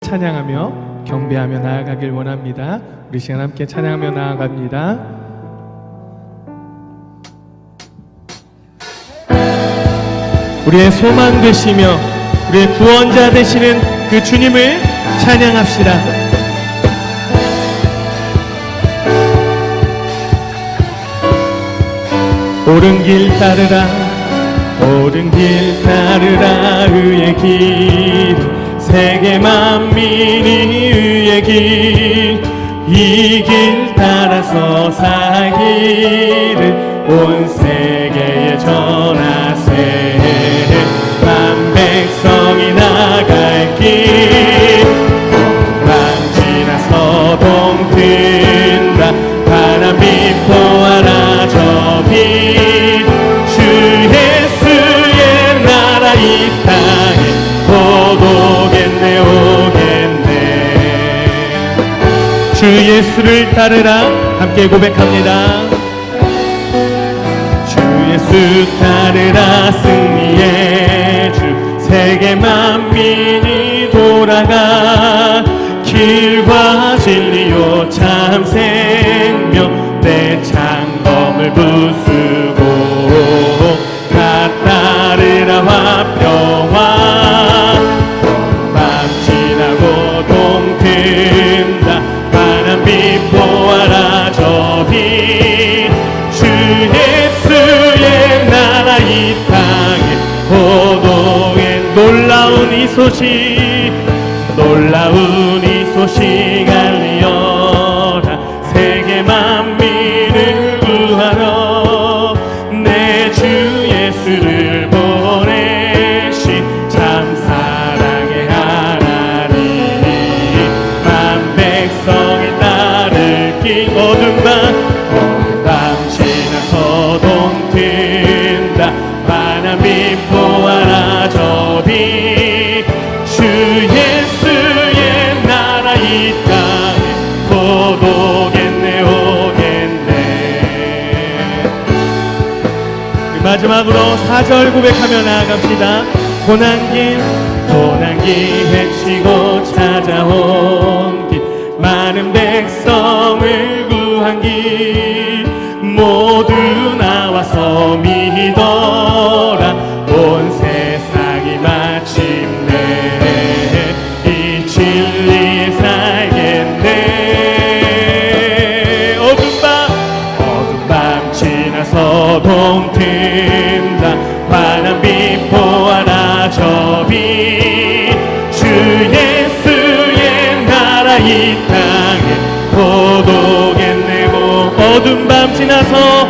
찬양하며 경배하며 나아가길 원합니다. 우리 시간 함께 찬양하며 나아갑니다. 우리의 소망 되시며 우리의 구원자 되시는 그 주님을 찬양합시다. 옳은 길 따르라, 옳은 길 따르라. 의의 길, 세계 만민이 의의 길, 이 길 따라서 살기를 온 세계에 전하세. 만 백성이 나갈 길, 동방 지나 서동 든다. 바람 비포하라 저 빛, 주 예수의 나라 이 땅에 곧 오겠네 오겠네. 주 예수를 따르라 함께 고백합니다. 주 예수 따르라 승리의 주, 세계 만민이 돌아가. 길과 진리요 참 생명, 내 창검을 부수고 다 따르라 화평화. 밤 지나고 동 든다. 바람 비포하라 저 빛, 주 예수의 나라 이 땅에 호동엔 놀라운 이 소식, 놀라운 이 소식 알리어라. 세계 만민을 구하러 내 주 예수를 보내신 참 사랑의 하나님. 만 백성이 따를 길, 어둠 밤 지나서 동 든다. 바람 비포하라 저 빛, 주 예수의 나라 이 땅에 곧 오겠네 오겠네. 마지막으로 4절 고백하며 나아갑시다. 고난길 헤치고 찾아온 길, 많은 백성을 구한 길, 모두 나와서 믿어라. 온 세상이 마침내 이 진리에 살겠네. 어둠 밤 지나서 동 든다. 바람 비포하라 저 빛, 주 예수의 나라 이 땅에 곧 오겠네. 어둠 밤 지나서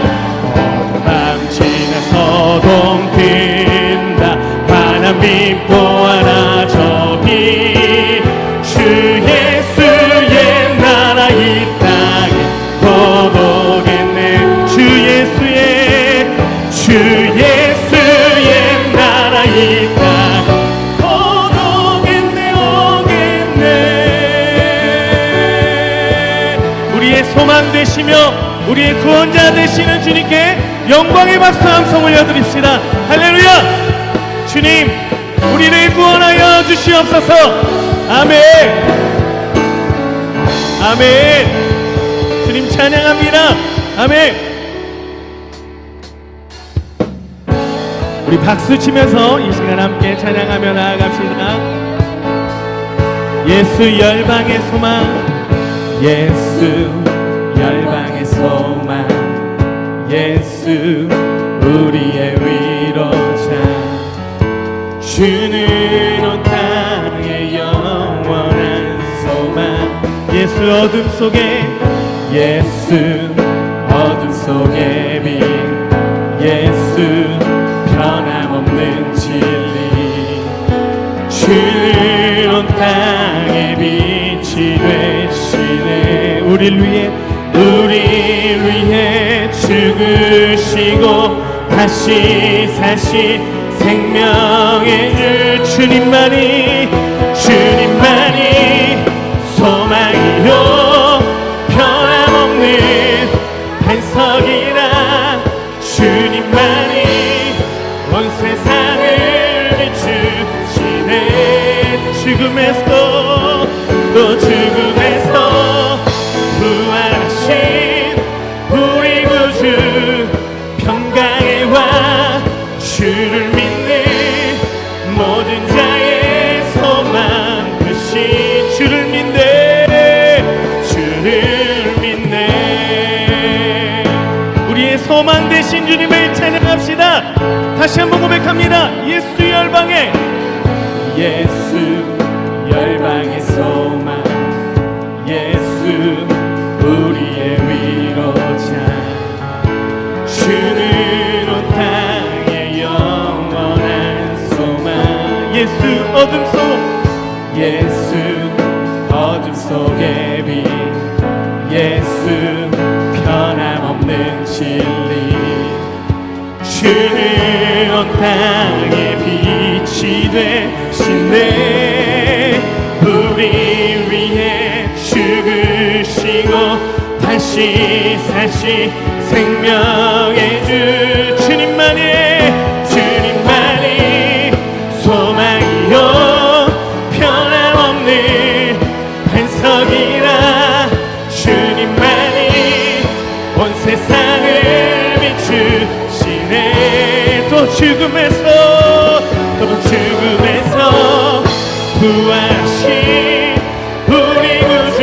동 든다. 바람 비포하라 저 빛, 주 예수의 나라 이 땅에 곧 오겠네. 주 예수의 나라 이 땅에 곧 오겠네 오겠네. 우리의 소망 되시며 우리의 구원자 되시는 주님께 영광의 박수 함성 올려드립시다. 할렐루야. 주님, 우리를 구원하여 주시옵소서. 아멘. 아멘. 주님 찬양합니다. 아멘. 우리 박수 치면서 이 시간 함께 찬양하며 나아갑시다. 예수 열방의 소망, 예수 열방의 소망, 예수 우리의 위로자, 주는 온 땅의 영원한 소망. 예수 어둠 속에, 예수 어둠 속에 빛, 예수 변함없는 진리, 주는 온 땅의 빛이 되시네. 우리를 위해 죽으시고 다시 사시 생명의 주, 주님만이 소망이요 변함없는 반석이라. 주님만이 온 세상을 비추시네. 죽음에서도 또 죽음에서 부활하신 우리 구주 평강의 왕 주를 믿는 모든 자의 소망 되신 주를 믿네 주를 믿네 우리의 소망 되신 주님을 찬양합시다. 다시 한번 고백합니다. 예수 열방의 소망 예수 우리의 위로자 주는 온 땅의 영원한 소망 예수 어둠 속의 빛 예수 변함없는 진리 주는 온 땅의 빛이 되시네 우리 위해 죽으시고 다시 사신 생명의 주 주님만이 소망이요 변함없는 반석이라 주님만이 온 세상을 비추시네 또 죽음에서 부활하신 우리 구주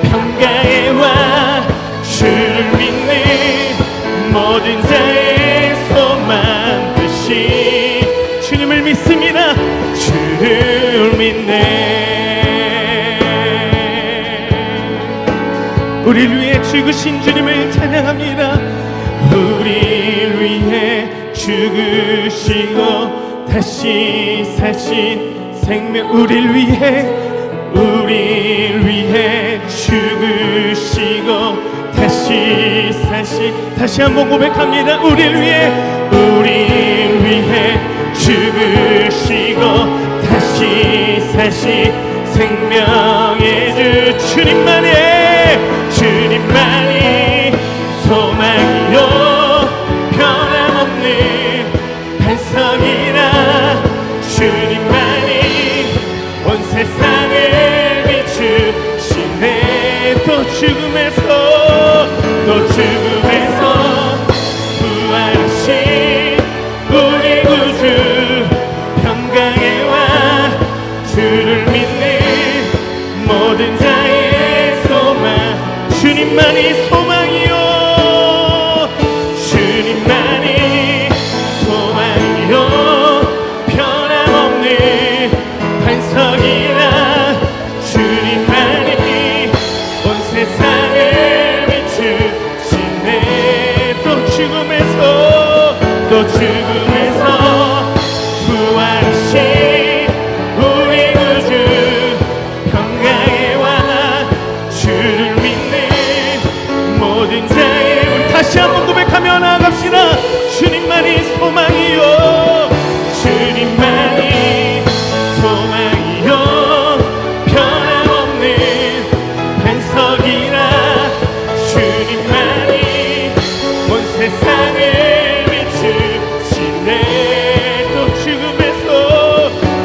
평강의 왕 주를 믿는 모든 자의 소망 되신 주님을 믿습니다. 주를 믿네 우리를 위해 죽으신 주님을 찬양합니다. 우리를 위해 죽으시고 다시 사신 생명 우리를 위해 죽으시고 다시 사신 다시 한번 고백합니다. 우리를 위해 죽으시고 다시 사신 생명의 주 주님만이 소망이요 변함없는 반석이라 주님만이 온 세상을 비추시네 또 죽음에서 부활하신 우리 구주 평강의 왕 주를 믿는 모든 자의 소망 주님만이 소망이요 반석이라 주님만이 온 세상을 비추시네 또 죽음에서 부활하신 우리 구주 평강의 왕 주를 믿는 모든 자의 다시 한번 고백하며 나아갑시다. 주님만이 소망이요 주님만이 소망이요 변함없는 반석이라 주님만이 온 세상을 비추시네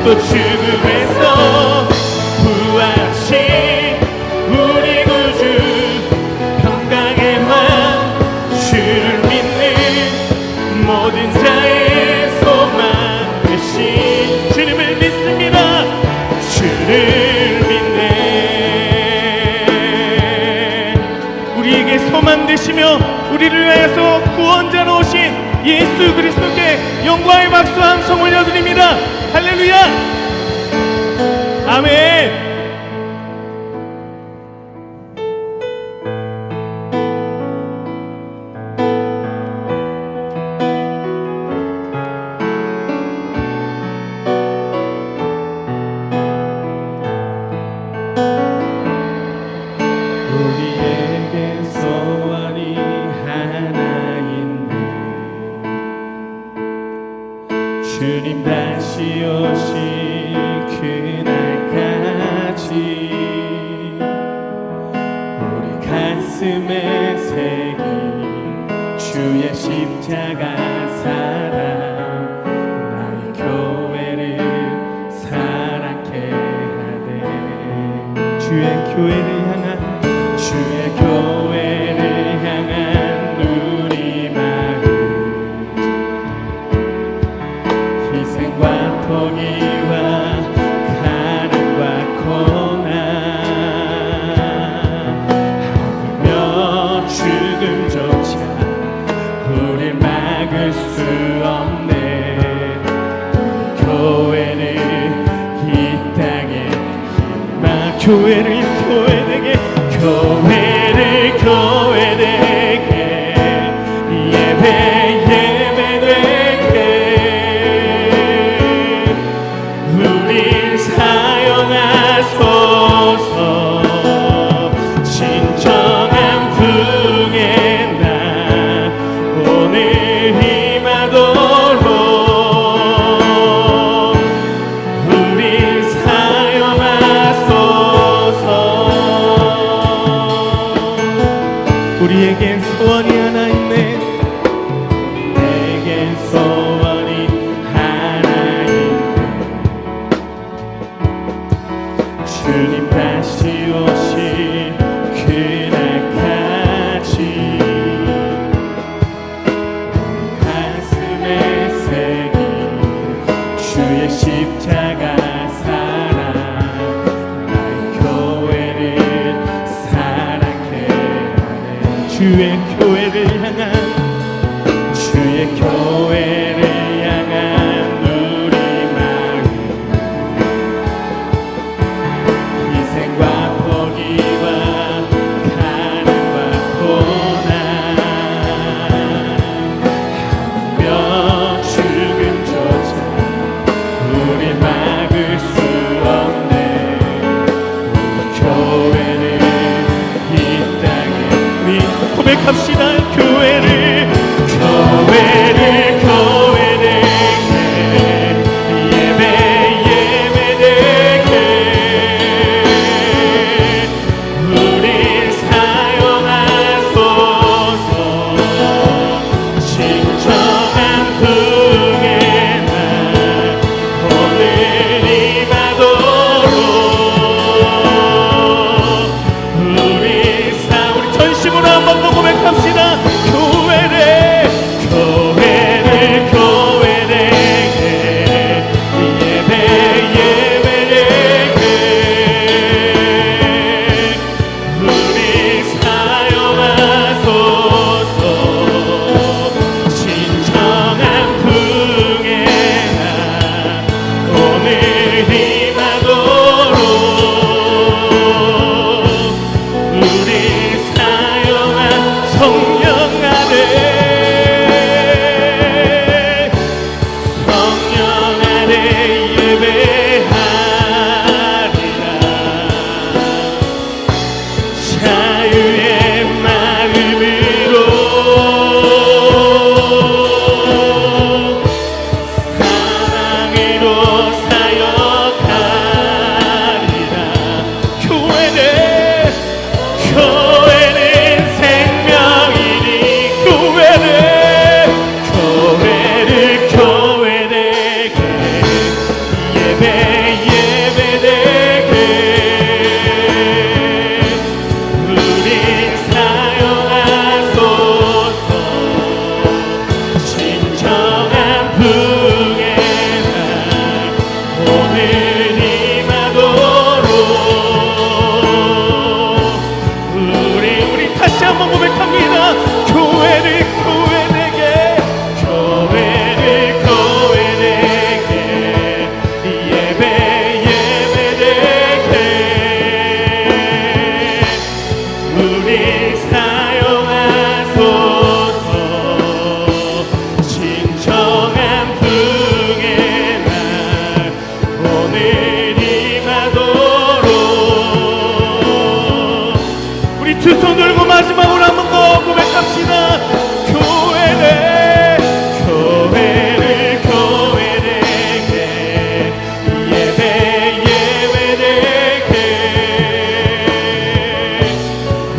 또 죽음에서 부활하신 우리 구주 평강의 왕 주를 믿는 모든 자의 소망 되신 주님을 믿습니다. 주를 믿네 우리에게 소망 되시며 우리를 위해서 구원자로 오신 예수 그리스도께 영광의 박수 함성 올려드립니다. 할렐루야 아멘. 주님 다시 오실 그날까지 우리 가슴에 새긴 주의 십자가 사랑 나의 교회를 사랑케 하네 주의 교회를 향한 우리 마음 희생과 포기와 가난과 고난 하물며 죽음조차 우릴 막을 수 없네. 교회를 이 땅에 힘만 교회를 교회되게 예배되게 우릴 사용하소서. 진정한 부흥의 날 오늘 임하도록 우릴 사용하소서. 우리에겐 소원이 하나 있네. 우리에겐 소원이 하나 있네. 주님 다시 오실 그날까지 가슴에 새긴 주의 십자가 사랑 나의 교회를 사랑해 하네. 주의 교회를 향한 우리 마음 희생과 포기와 가난과 고난 하며 죽음조차 우릴 막을 수 없네. 교회를 이 땅에 우리 고백합시다. 교회를 예배되게 우릴 사용하소서. 진정한 부흥의 날 오늘 임하도록 우리 전심으로 한번 더 고백합시다.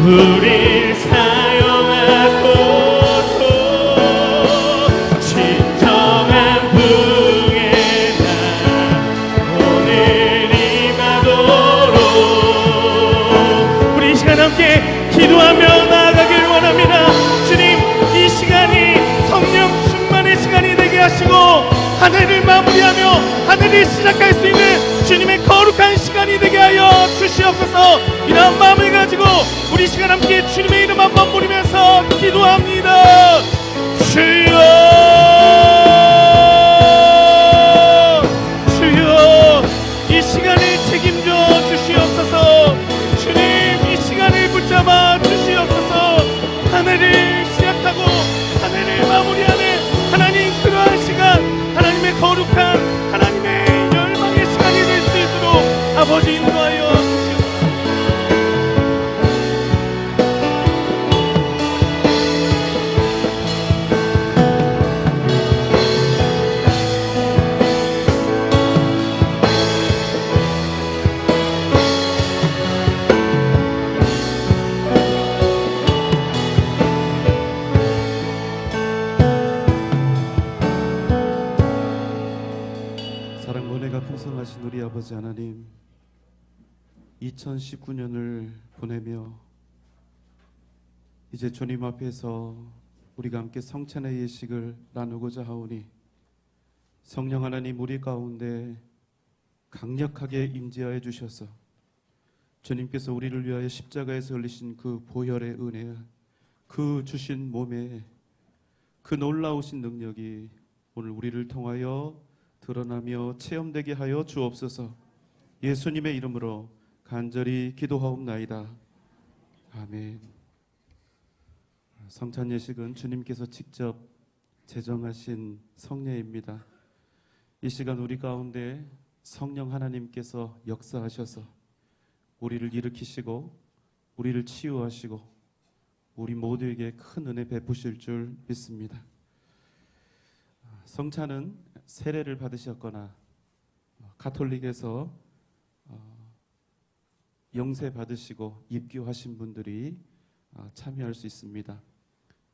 우리 하루를 시작할 수 있는 주님의 거룩한 시간이 되게 하여 주시옵소서. 이런 마음을 가지고 우리 시간 함께 주님의 이름 한번 부르면서 기도합니다. 주여, 주여, 이 시간을 책임져 주시옵소서. 주님, 이 시간을 붙잡아 주시옵소서. 한 해를 시작하고 한 해를 마무리하는 하나님, 그러한 시간, 하나님의 거룩한, 하나님의 열망의 시간이 될 수 있도록 아버지 인도하여 주시옵소서. 사랑과 은혜가 풍성하신 우리 아버지 하나님, 2019년을 보내며 이제 주님 앞에서 우리가 함께 성찬의 예식을 나누고자 하오니, 성령 하나님 우리 가운데 강력하게 임재하여 주셔서 주님께서 우리를 위하여 십자가에서 흘리신 그 보혈의 은혜, 그 주신 몸에 그 놀라우신 능력이 오늘 우리를 통하여 드러나며 체험되게 하여 주옵소서. 예수님의 이름으로 간절히 기도하옵나이다. 아멘. 성찬 예식은 주님께서 직접 제정하신 성례입니다. 이 시간 우리 가운데 성령 하나님께서 역사하셔서 우리를 일으키시고 우리를 치유하시고 우리 모두에게 큰 은혜 베푸실 줄 믿습니다. 성찬은 세례를 받으셨거나 가톨릭에서 영세 받으시고 입교하신 분들이 참여할 수 있습니다.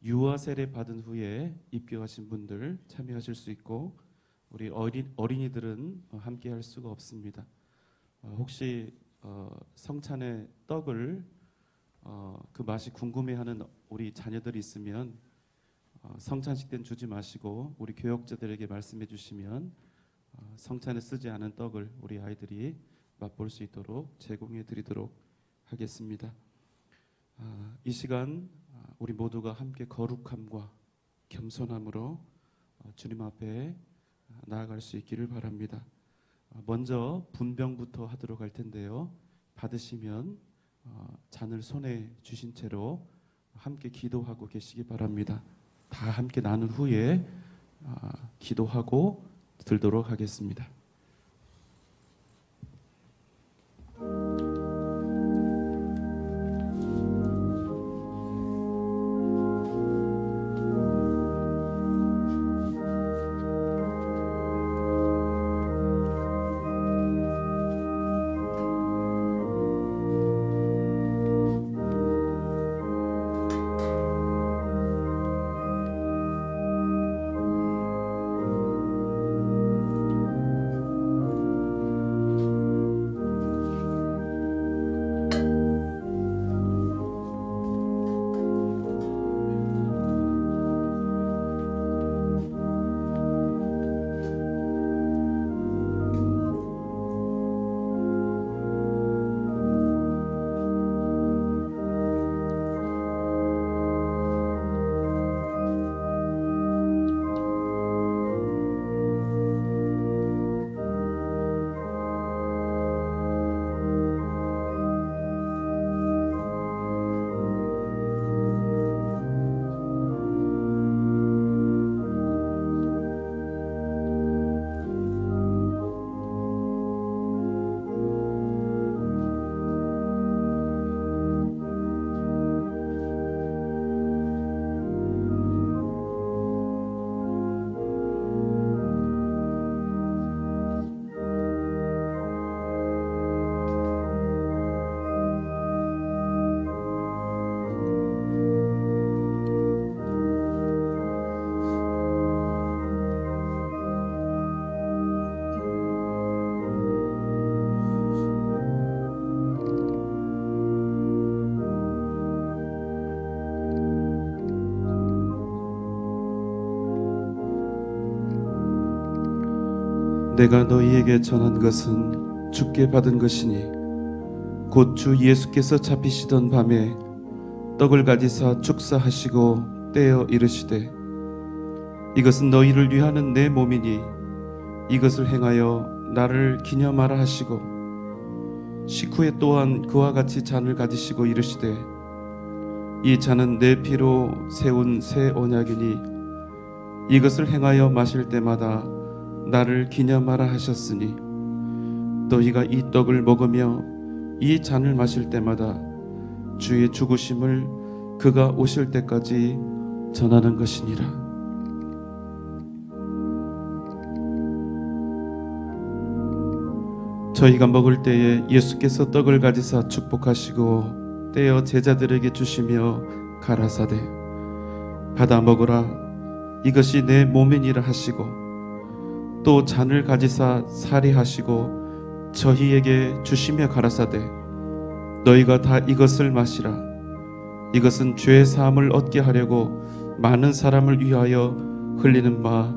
유아 세례 받은 후에 입교하신 분들 참여하실 수 있고, 우리 어린이들은 함께 할 수가 없습니다. 혹시 성찬의 떡을 그 맛이 궁금해하는 우리 자녀들이 있으면 성찬식 때는 주지 마시고 우리 교역자들에게 말씀해 주시면 성찬에 쓰지 않은 떡을 우리 아이들이 맛볼 수 있도록 제공해 드리도록 하겠습니다. 이 시간 우리 모두가 함께 거룩함과 겸손함으로 주님 앞에 나아갈 수 있기를 바랍니다. 먼저 분병부터 하도록 할 텐데요, 받으시면 잔을 손에 주신 채로 함께 기도하고 계시기 바랍니다. 다 함께 나눈 후에 기도하고 들도록 하겠습니다. 내가 너희에게 전한 것은 주께 받은 것이니 곧 주 예수께서 잡히시던 밤에 떡을 가지사 축사하시고 떼어 이르시되 이것은 너희를 위하는 내 몸이니 이것을 행하여 나를 기념하라 하시고 식후에 또한 그와 같이 잔을 가지시고 이르시되 이 잔은 내 피로 세운 새 언약이니 이것을 행하여 마실 때마다 나를 기념하라 하셨으니 너희가 이 떡을 먹으며 이 잔을 마실 때마다 주의 죽으심을 그가 오실 때까지 전하는 것이니라. 저희가 먹을 때에 예수께서 떡을 가지사 축복하시고 떼어 제자들에게 주시며 가라사대 받아 먹으라 이것이 내 몸이니라 하시고 또 잔을 가지사 사리하시고 저희에게 주시며 가라사대 너희가 다 이것을 마시라 이것은 죄 사함을 얻게 하려고 많은 사람을 위하여 흘리는 바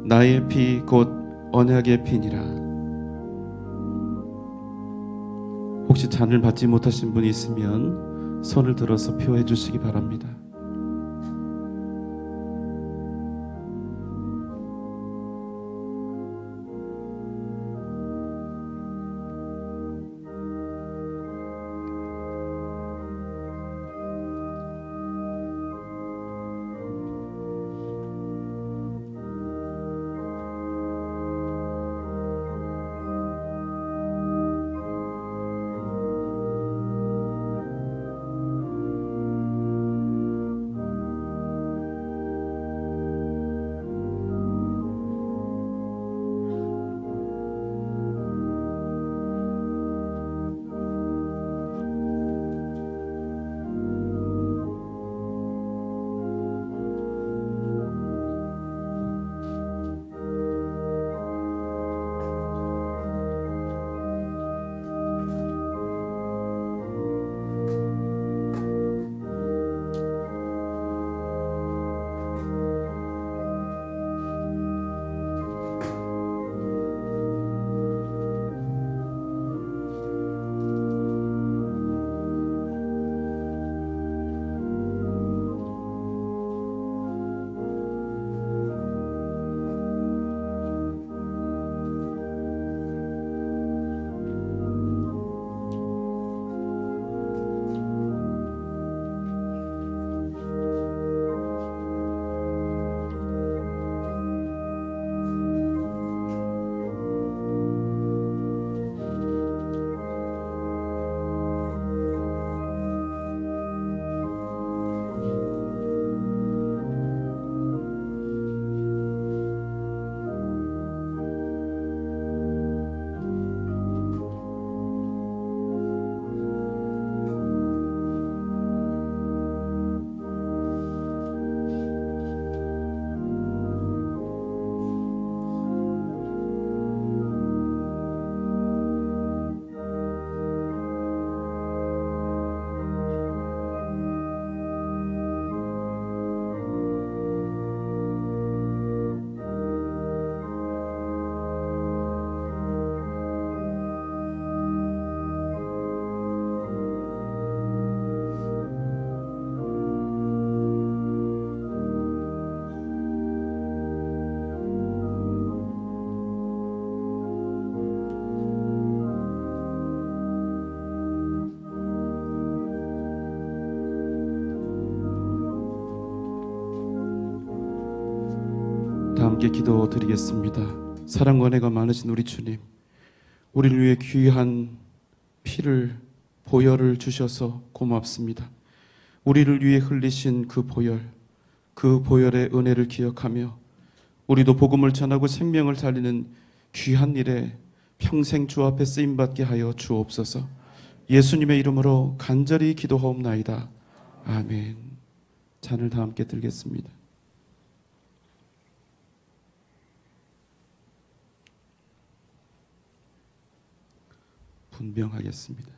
나의 피 곧 언약의 피니라. 혹시 잔을 받지 못하신 분이 있으면 손을 들어서 표해 주시기 바랍니다. 다 함께 기도드리겠습니다. 사랑과 은혜가 많으신 우리 주님, 우리를 위해 귀한 피를 보혈을 주셔서 고맙습니다. 우리를 위해 흘리신 그 보혈의 은혜를 기억하며 우리도 복음을 전하고 생명을 살리는 귀한 일에 평생 주 앞에 쓰임받게 하여 주옵소서. 예수님의 이름으로 간절히 기도하옵나이다. 아멘. 잔을 다 함께 들겠습니다. 분병하겠습니다.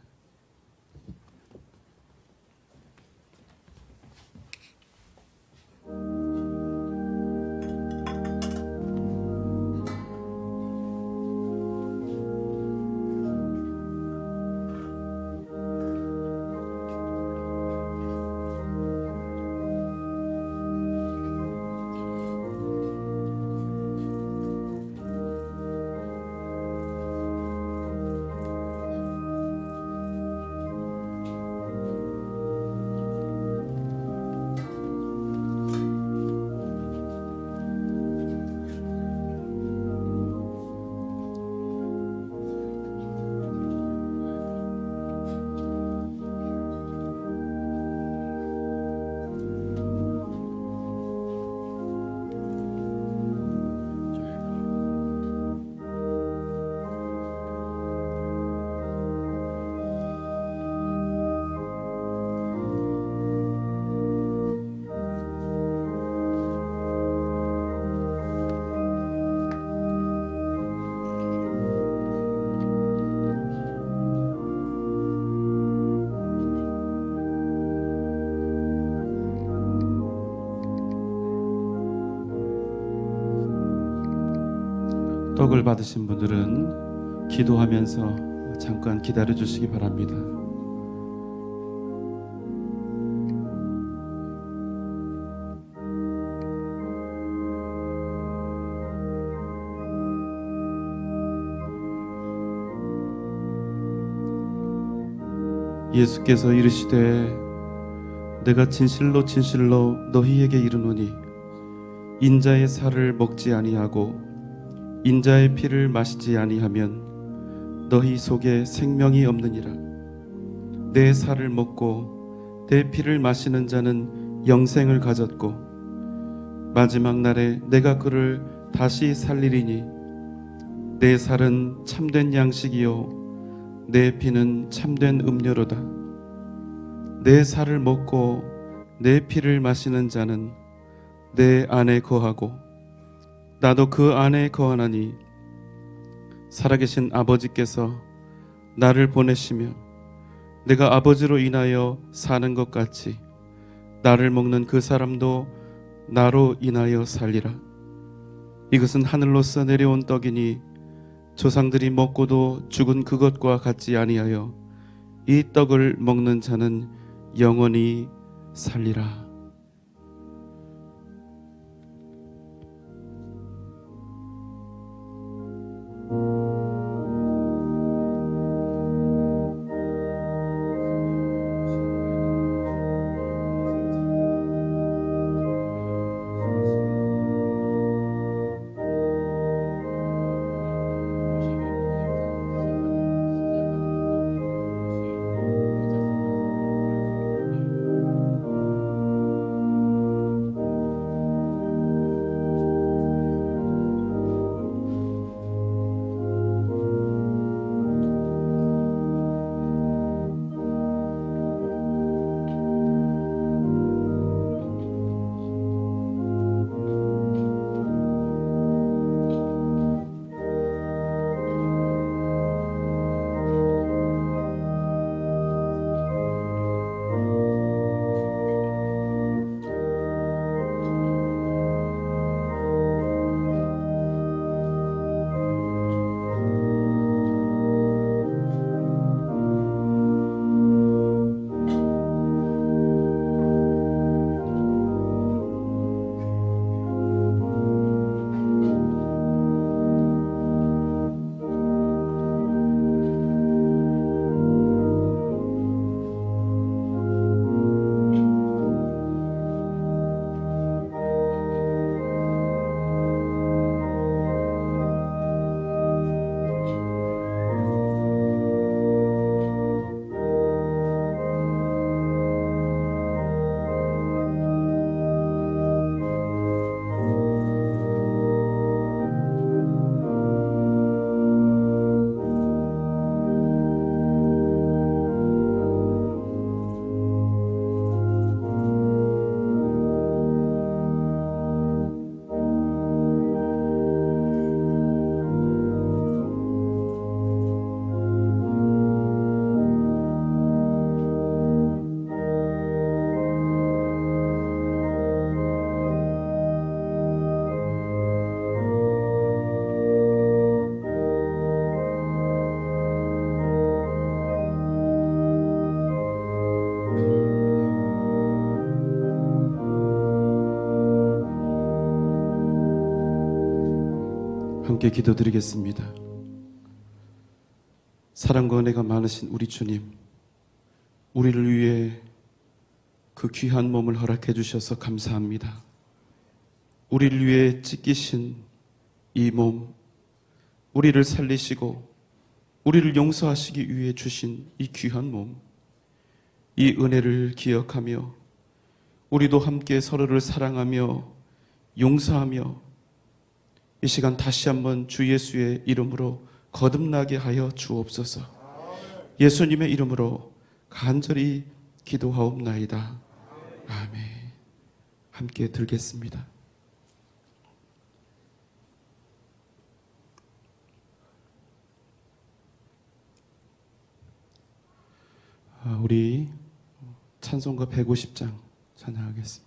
축복을 받으신 분들은 기도하면서 잠깐 기다려 주시기 바랍니다. 예수께서 이르시되 내가 진실로 진실로 너희에게 이르노니 인자의 살을 먹지 아니하고 인자의 피를 마시지 아니하면 너희 속에 생명이 없느니라. 내 살을 먹고 내 피를 마시는 자는 영생을 가졌고 마지막 날에 내가 그를 다시 살리리니 내 살은 참된 양식이요 내 피는 참된 음료로다. 내 살을 먹고 내 피를 마시는 자는 내 안에 거하고 나도 그 안에 거하나니 살아계신 아버지께서 나를 보내시며 내가 아버지로 인하여 사는 것 같이 나를 먹는 그 사람도 나로 인하여 살리라. 이것은 하늘로서 내려온 떡이니 조상들이 먹고도 죽은 그것과 같지 아니하여 이 떡을 먹는 자는 영원히 살리라. 함께 기도드리겠습니다. 사랑과 은혜가 많으신 우리 주님, 우리를 위해 그 귀한 몸을 허락해 주셔서 감사합니다. 우리를 위해 찢기신 이 몸, 우리를 살리시고 우리를 용서하시기 위해 주신 이 귀한 몸, 이 은혜를 기억하며 우리도 함께 서로를 사랑하며 용서하며 이 시간 다시 한번 주 예수의 이름으로 거듭나게 하여 주옵소서. 예수님의 이름으로 간절히 기도하옵나이다. 아멘. 함께 들겠습니다. 우리 찬송가 150장 찬양하겠습니다.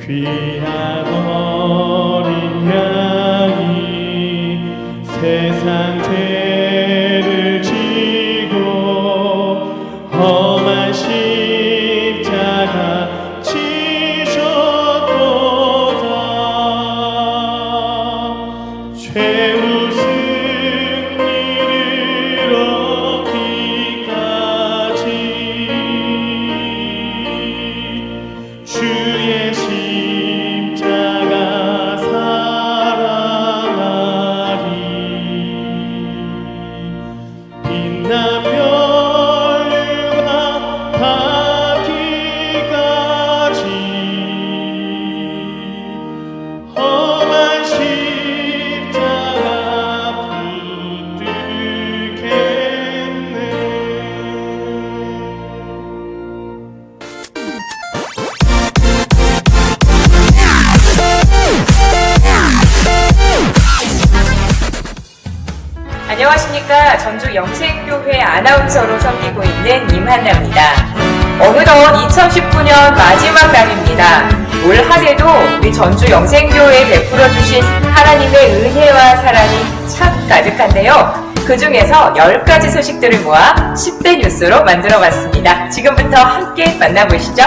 귀한 어린 양이 세상 죄를 지고 험한 십자가 지셨도다. 죄우 승리를 얻기까지 주의 십자가 사랑하리. 빛난 멸류가 닿기까지 험한 십자가 붙들겠네. 안녕하십니까. 전주 영생교회 아나운서로 섬기고 있는 임한나입니다. 어느덧 2019년 마지막 날입니다. 올 한 해도 우리 전주 영생교회에 베풀어 주신 하나님의 은혜와 사랑이 참 가득한데요. 그 중에서 10가지 소식들을 모아 10대 뉴스로 만들어 봤습니다. 지금부터 함께 만나보시죠.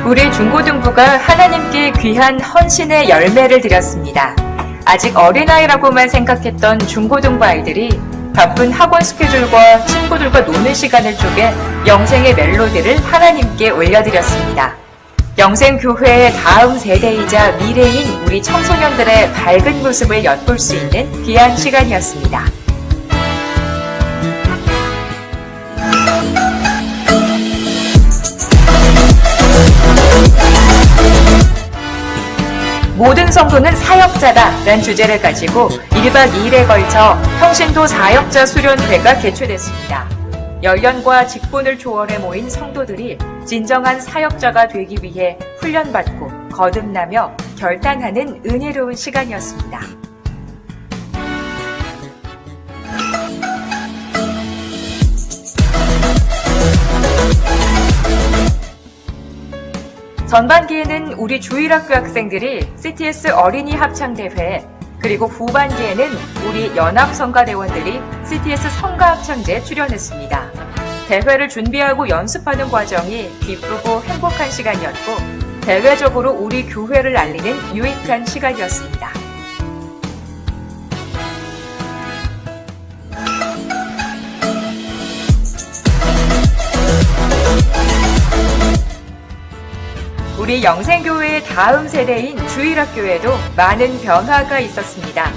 우리 중고등부가 하나님께 귀한 헌신의 열매를 드렸습니다. 아직 어린아이라고만 생각했던 중고등부 아이들이 바쁜 학원 스케줄과 친구들과 노는 시간을 쪼개 영생의 멜로디를 하나님께 올려드렸습니다. 영생교회의 다음 세대이자 미래인 우리 청소년들의 밝은 모습을 엿볼 수 있는 귀한 시간이었습니다. 모든 성도는 사역자다라는 주제를 가지고 1박 2일에 걸쳐 평신도 사역자 수련회가 개최됐습니다. 연령과 직분을 초월해 모인 성도들이 진정한 사역자가 되기 위해 훈련받고 거듭나며 결단하는 은혜로운 시간이었습니다. 전반기에는 우리 주일학교 학생들이 CTS 어린이 합창대회, 그리고 후반기에는 우리 연합성가대원들이 CTS 성가합창제에 출연했습니다. 대회를 준비하고 연습하는 과정이 기쁘고 행복한 시간이었고, 대외적으로 우리 교회를 알리는 유익한 시간이었습니다. 우리 영생교회의 다음 세대인 주일학교에도 많은 변화가 있었습니다.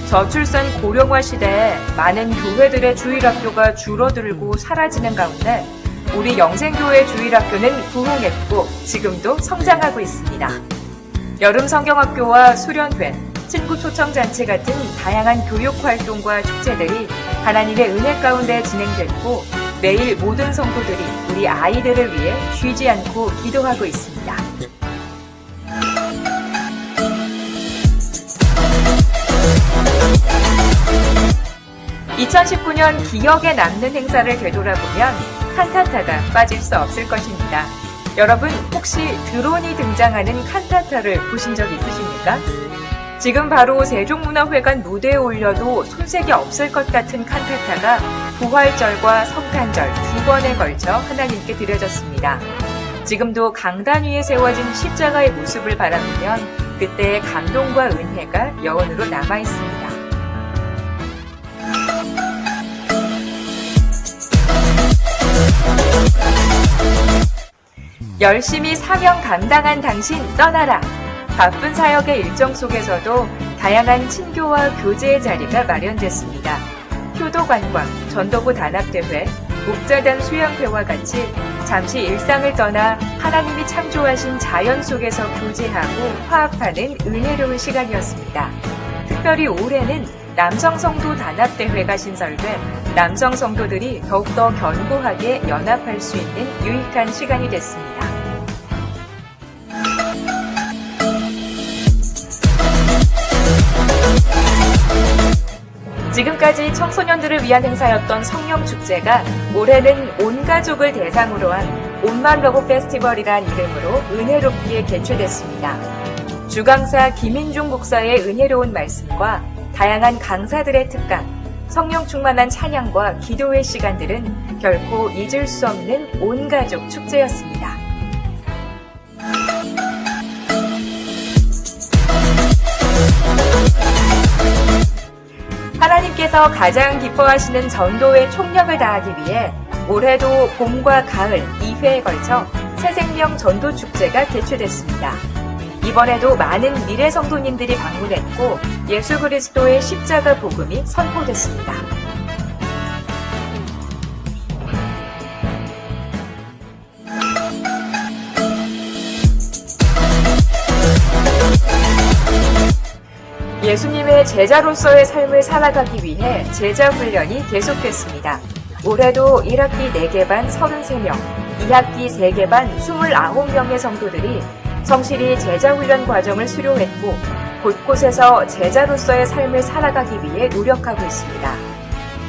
저출산 고령화 시대에 많은 교회들의 주일학교가 줄어들고 사라지는 가운데 우리 영생교회 주일학교는 부흥했고 지금도 성장하고 있습니다. 여름 성경학교와 수련회, 친구 초청잔치 같은 다양한 교육활동과 축제들이 하나님의 은혜 가운데 진행됐고 매일 모든 성도들이 우리 아이들을 위해 쉬지 않고 기도하고 있습니다. 2019년 기억에 남는 행사를 되돌아보면 칸타타가 빠질 수 없을 것입니다. 여러분 혹시 드론이 등장하는 칸타타를 보신 적 있으십니까? 지금 바로 세종문화회관 무대에 올려도 손색이 없을 것 같은 칸타타가 부활절과 성탄절 두 번에 걸쳐 하나님께 드려졌습니다. 지금도 강단 위에 세워진 십자가의 모습을 바라보면 그때의 감동과 은혜가 여운으로 남아있습니다. 열심히 사명 감당한 당신 떠나라. 바쁜 사역의 일정 속에서도 다양한 친교와 교제의 자리가 마련됐습니다. 효도관광, 전도부 단합대회, 목자단 수양회와 같이 잠시 일상을 떠나 하나님이 창조하신 자연 속에서 교제하고 화합하는 은혜로운 시간이었습니다. 특별히 올해는 남성 성도 단합대회가 신설돼 남성 성도들이 더욱더 견고하게 연합할 수 있는 유익한 시간이 됐습니다. 지금까지 청소년들을 위한 행사였던 성령축제가 올해는 온 가족을 대상으로 한 온맘러브 페스티벌이란 이름으로 은혜롭게 개최됐습니다. 주강사 김인중 목사의 은혜로운 말씀과 다양한 강사들의 특강, 성령 충만한 찬양과 기도의 시간들은 결코 잊을 수 없는 온 가족 축제였습니다. 하나님께서 가장 기뻐하시는 전도의 총력을 다하기 위해 올해도 봄과 가을 2회에 걸쳐 새생명 전도축제가 개최됐습니다. 이번에도 많은 미래 성도님들이 방문했고 예수 그리스도의 십자가 복음이 선포됐습니다. 예수님의 제자로서의 삶을 살아가기 위해 제자 훈련이 계속됐습니다. 올해도 1학기 4개 반 33명, 2학기 3개 반 29명의 성도들이 성실히 제자훈련 과정을 수료했고 곳곳에서 제자로서의 삶을 살아가기 위해 노력하고 있습니다.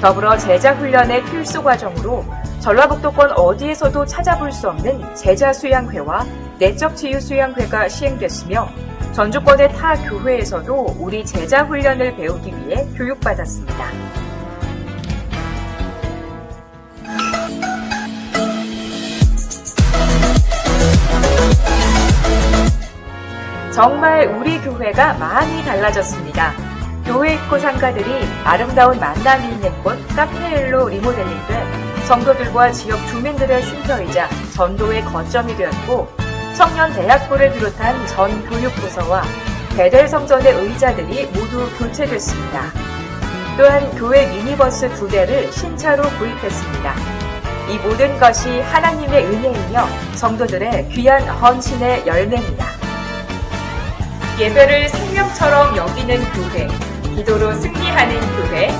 더불어 제자훈련의 필수 과정으로 전라북도권 어디에서도 찾아볼 수 없는 제자수양회와 내적치유수양회가 시행됐으며 전주권의 타 교회에서도 우리 제자훈련을 배우기 위해 교육받았습니다. 정말 우리 교회가 많이 달라졌습니다. 교회 입구 상가들이 아름다운 만남이 있는 곳 카페일로 리모델링돼 성도들과 지역 주민들의 쉼터이자 전도의 거점이 되었고 청년 대학부를 비롯한 전 교육부서와 베델 성전의 의자들이 모두 교체됐습니다. 또한 교회 미니버스 2대를 신차로 구입했습니다. 이 모든 것이 하나님의 은혜이며 성도들의 귀한 헌신의 열매입니다. 예배를 생명처럼 여기는 교회, 기도로 승리하는 교회,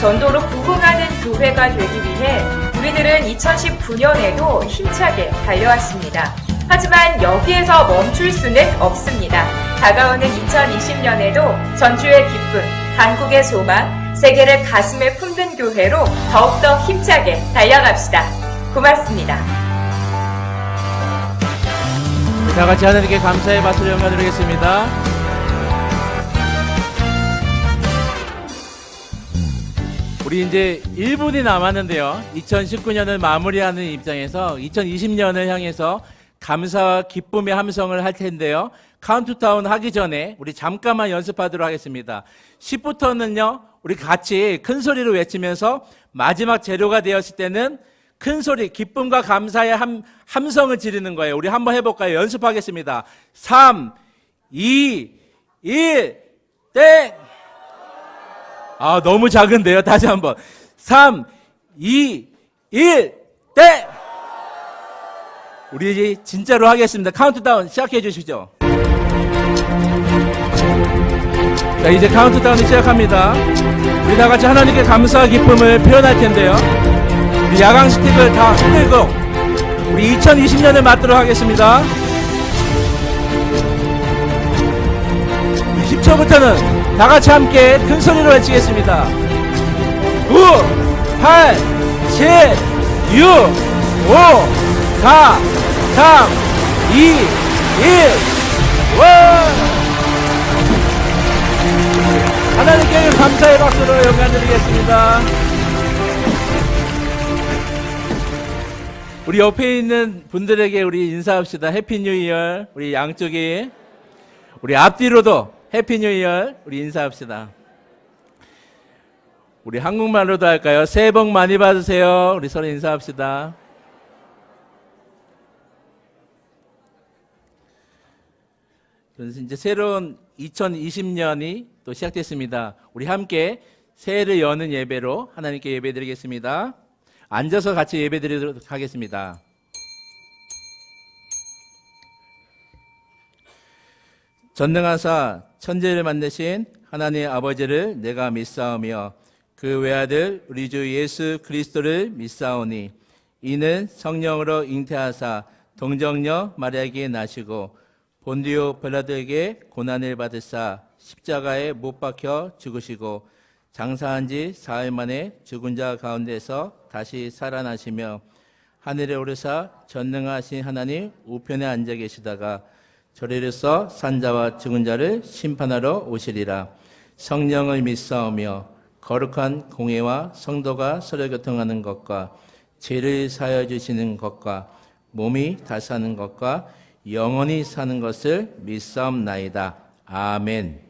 전도로 부흥하는 교회가 되기 위해 우리들은 2019년에도 힘차게 달려왔습니다. 하지만 여기에서 멈출 수는 없습니다. 다가오는 2020년에도 전주의 기쁨, 한국의 소망, 세계를 가슴에 품는 교회로 더욱더 힘차게 달려갑시다. 고맙습니다. 다 같이 하나님께 감사의 박수를 연결드리겠습니다. 우리 이제 1분이 남았는데요. 2019년을 마무리하는 입장에서 2020년을 향해서 감사와 기쁨의 함성을 할 텐데요. 카운트다운 하기 전에 우리 잠깐만 연습하도록 하겠습니다. 10부터는요. 우리 같이 큰 소리로 외치면서 마지막 재료가 되었을 때는 큰 소리, 기쁨과 감사의 함성을 지르는 거예요. 우리 한번 해볼까요? 연습하겠습니다. 3, 2, 1, 땡! 아, 너무 작은데요. 다시 한번. 3, 2, 1, 땡! 우리 이제 진짜로 하겠습니다. 카운트다운 시작해 주시죠. 자, 이제 카운트다운이 시작합니다. 우리 다 같이 하나님께 감사와 기쁨을 표현할 텐데요. 우리 야광 스틱을 다 흔들고 우리 2020년을 맞도록 하겠습니다. 10초부터는 다 같이 함께 큰 소리로 외치겠습니다. 9, 8, 7, 6, 5, 4, 3, 2, 1, 와! 하나님께 감사의 박수로 영광드리겠습니다. 우리 옆에 있는 분들에게 우리 인사합시다. 해피 뉴 이어. 우리 양쪽에 우리 앞뒤로도 해피 뉴 이어. 우리 인사합시다. 우리 한국말로도 할까요? 새해 복 많이 받으세요. 우리 서로 인사합시다. 그래서 이제 새로운 2020년이 또 시작됐습니다. 우리 함께 새해를 여는 예배로 하나님께 예배드리겠습니다. 앉아서 같이 예배드리도록 하겠습니다. 전능하사 천지를 만드신 하나님의 아버지를 내가 믿사오며 그 외아들 우리 주 예수 그리스도를 믿사오니 이는 성령으로 잉태하사 동정녀 마리아에게 나시고 본디오 빌라도에게 고난을 받으사 십자가에 못 박혀 죽으시고 장사한 지 사흘 만에 죽은 자 가운데서 다시 살아나시며 하늘에 오르사 전능하신 하나님 우편에 앉아 계시다가 저리로서 산자와 죽은 자를 심판하러 오시리라. 성령을 믿사오며 거룩한 공회와 성도가 서로 교통하는 것과 죄를 사하여 주시는 것과 몸이 다 사는 것과 영원히 사는 것을 믿사옵나이다. 아멘.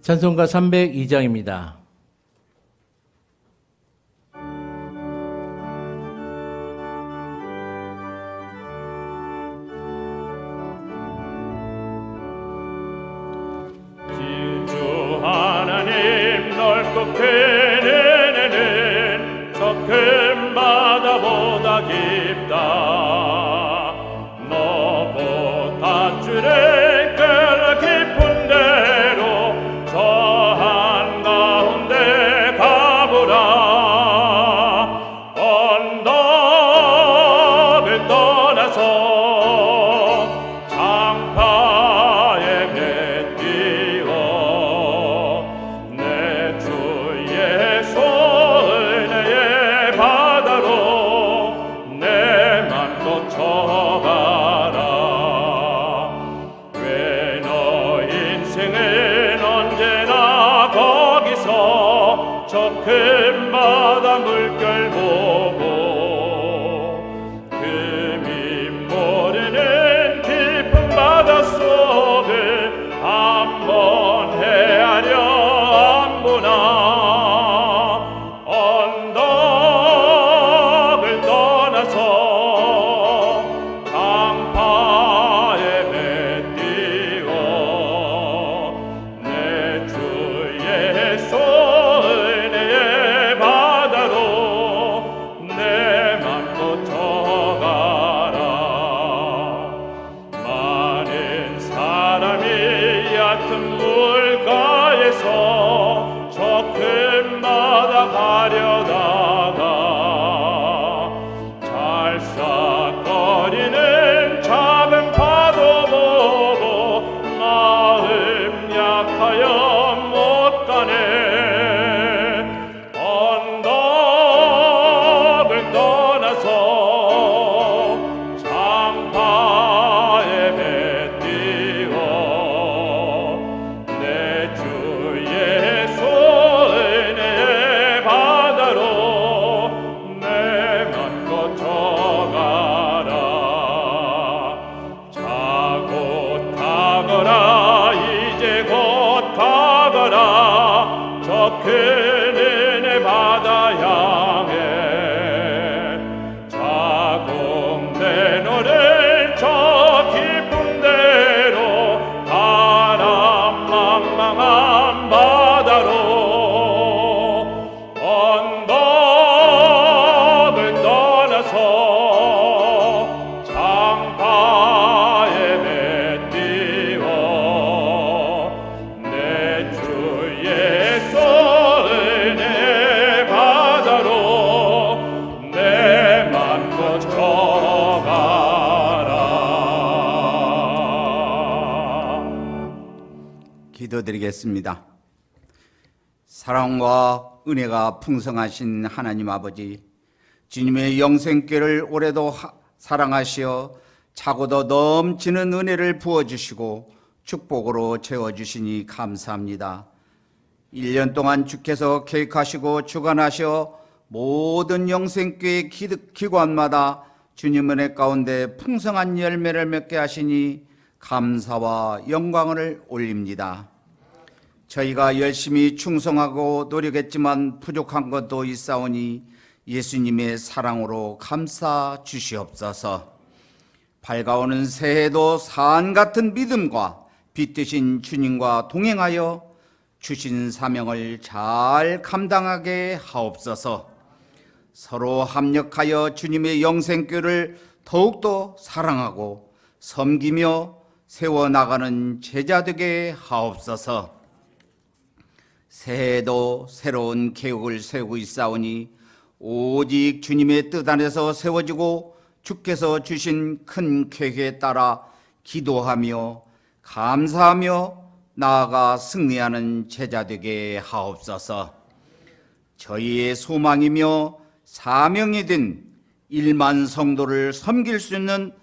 찬송가 302장입니다. 진주 하나님 넓고 큰 은혜는 저 큰 바다보다 깊다. 너고 밧줄을 끌어 깊은 대로 저 한가운데 가보라. 언덕을 떠나서 장파에 맺띄워 내 주 예수 은혜의 바다로 내 맘도 쳐가라. 왜 너 인생은 언제나 거기서 저 큰 바다 물결 보고 금이 모르는 깊은 바다 속을 한번 헤아려 안 보나. 언덕을 떠나서 강파에 맺띄워 내 주 예수 은혜의 바다로 내 맘도 쳐가라. 많은 사람이 얕은 물가에서 저 큰 바다 가려다가 찰싹거리는 작은 파도 보고 마음 약하여 못 가네. 언덕을 떠나서 장파에 맺띄워 내 주 예수 은혜의 바다로 내 맘껏 쳐가라. 자고 타거라 이제 곧 가거라 저 큰 은혜 바다 향해. 자국 내노를 저 깊은 대로 가라 망망한 바다로. 언덕을 떠나서 장파에 맺띄워 내 주 예수 은혜의 바다로 내 맘껏 쳐가라. 기도드리겠습니다. 사랑과 은혜가 풍성하신 하나님 아버지, 주님의 영생길을 올해도 사랑하시어 차고도 넘치는 은혜를 부어주시고 축복으로 채워주시니 감사합니다. 1년 동안 주께서 계획하시고 주관하셔 모든 영생교회 기관마다 주님 은혜 가운데 풍성한 열매를 맺게 하시니 감사와 영광을 올립니다. 저희가 열심히 충성하고 노력했지만 부족한 것도 있사오니 예수님의 사랑으로 감싸 주시옵소서. 밝아오는 새해도 산 같은 믿음과 빛 되신 주님과 동행하여 주신 사명을 잘 감당하게 하옵소서. 서로 합력하여 주님의 영생교를 더욱더 사랑하고 섬기며 세워나가는 제자 되게 하옵소서. 새해에도 새로운 계획을 세우고 있사오니 오직 주님의 뜻 안에서 세워지고 주께서 주신 큰 계획에 따라 기도하며 감사하며 나아가 승리하는 제자 되게 하옵소서. 저희의 소망이며 사명이 된 1만 성도를 섬길 수 있는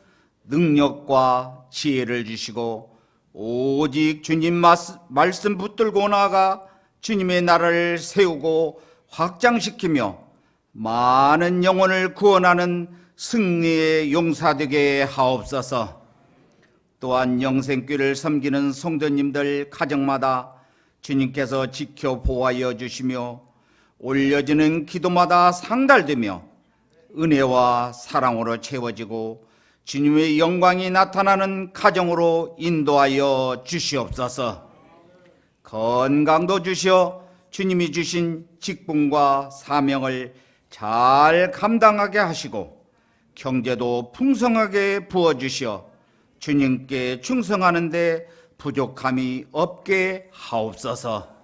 능력과 지혜를 주시고 오직 주님 말씀 붙들고 나아가 주님의 나라를 세우고 확장시키며 많은 영혼을 구원하는 승리의 용사 되게 하옵소서. 또한 영생교를 섬기는 성도님들 가정마다 주님께서 지켜 보호하여 주시며 올려지는 기도마다 상달되며 은혜와 사랑으로 채워지고 주님의 영광이 나타나는 가정으로 인도하여 주시옵소서. 건강도 주시어 주님이 주신 직분과 사명을 잘 감당하게 하시고 경제도 풍성하게 부어주시어 주님께 충성하는데 부족함이 없게 하옵소서.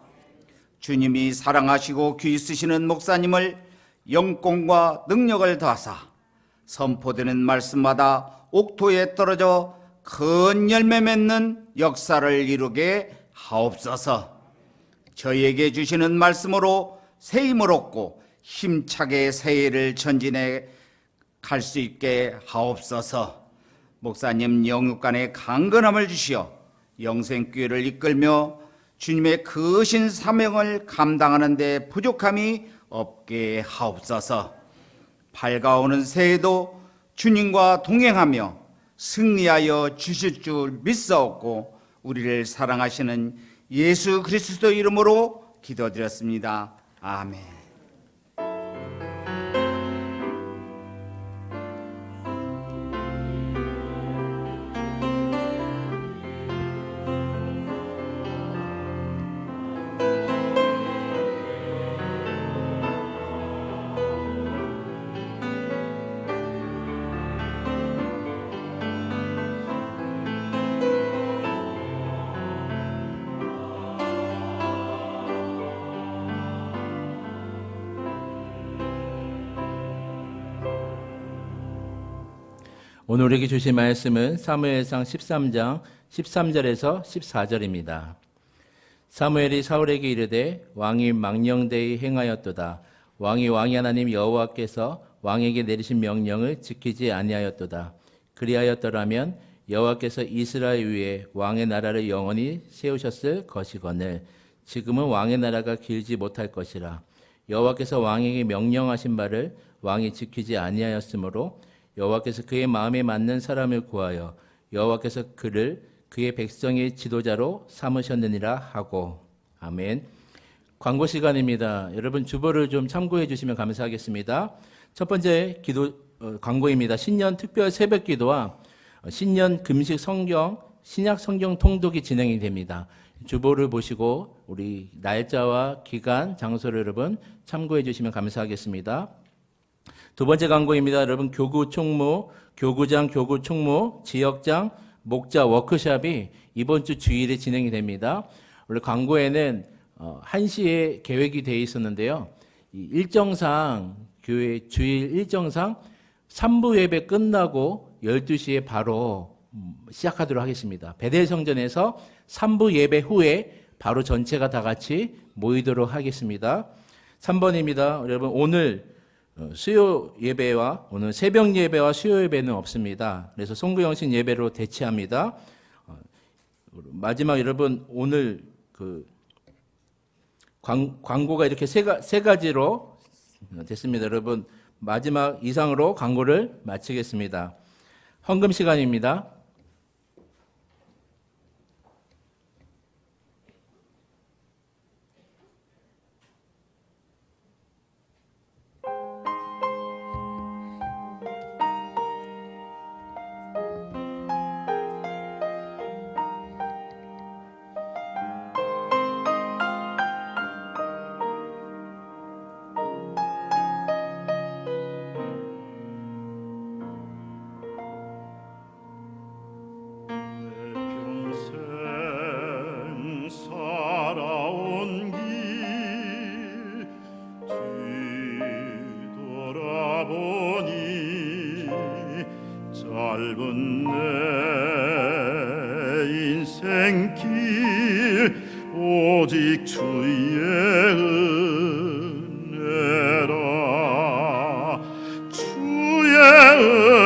주님이 사랑하시고 귀 쓰시는 목사님을 영권과 능력을 다하사 선포되는 말씀마다 옥토에 떨어져 큰 열매 맺는 역사를 이루게 하옵소서. 저희에게 주시는 말씀으로 새 힘을 얻고 힘차게 새해를 전진해 갈 수 있게 하옵소서. 목사님 영육간에 강건함을 주시어 영생교회를 이끌며 주님의 크신 사명을 감당하는 데 부족함이 없게 하옵소서. 밝아오는 새해도 주님과 동행하며 승리하여 주실 줄 믿사옵고 우리를 사랑하시는 예수 그리스도 이름으로 기도드렸습니다. 아멘. 오늘 우리에게 주신 말씀은 사무엘상 13장 13절에서 14절입니다. 사무엘이 사울에게 이르되 왕이 망령되이 행하였도다. 왕이 하나님 여호와께서 왕에게 내리신 명령을 지키지 아니하였도다. 그리하였더라면 여호와께서 이스라엘 위에 왕의 나라를 영원히 세우셨을 것이거늘 지금은 왕의 나라가 길지 못할 것이라. 여호와께서 왕에게 명령하신 바를 왕이 지키지 아니하였으므로 여호와께서 그의 마음에 맞는 사람을 구하여 여호와께서 그를 그의 백성의 지도자로 삼으셨느니라 하고. 아멘. 광고 시간입니다. 여러분 주보를 좀 참고해 주시면 감사하겠습니다. 첫 번째 광고입니다. 신년 특별 새벽 기도와 신년 금식 성경, 신약 성경 통독이 진행이 됩니다. 주보를 보시고 우리 날짜와 기간, 장소를 여러분 참고해 주시면 감사하겠습니다. 두 번째 광고입니다. 여러분 교구 총무, 교구장, 교구 총무, 지역장, 목자 워크숍이 이번 주 주일에 진행이 됩니다. 원래 광고에는 1시에 계획이 되어 있었는데요. 이 일정상 교회 주일 일정상 3부 예배 끝나고 12시에 바로 시작하도록 하겠습니다. 베델 성전에서 3부 예배 후에 바로 전체가 다 같이 모이도록 하겠습니다. 3번입니다. 여러분 오늘 수요 예배와 오늘 새벽 예배와 수요 예배는 없습니다. 그래서 송구영신 예배로 대체합니다. 마지막 여러분 오늘 광고가 이렇게 세 가지로 됐습니다. 여러분 마지막 이상으로 광고를 마치겠습니다. 헌금 시간입니다. 짧은 내 인생길 오직 주의 은혜라 주의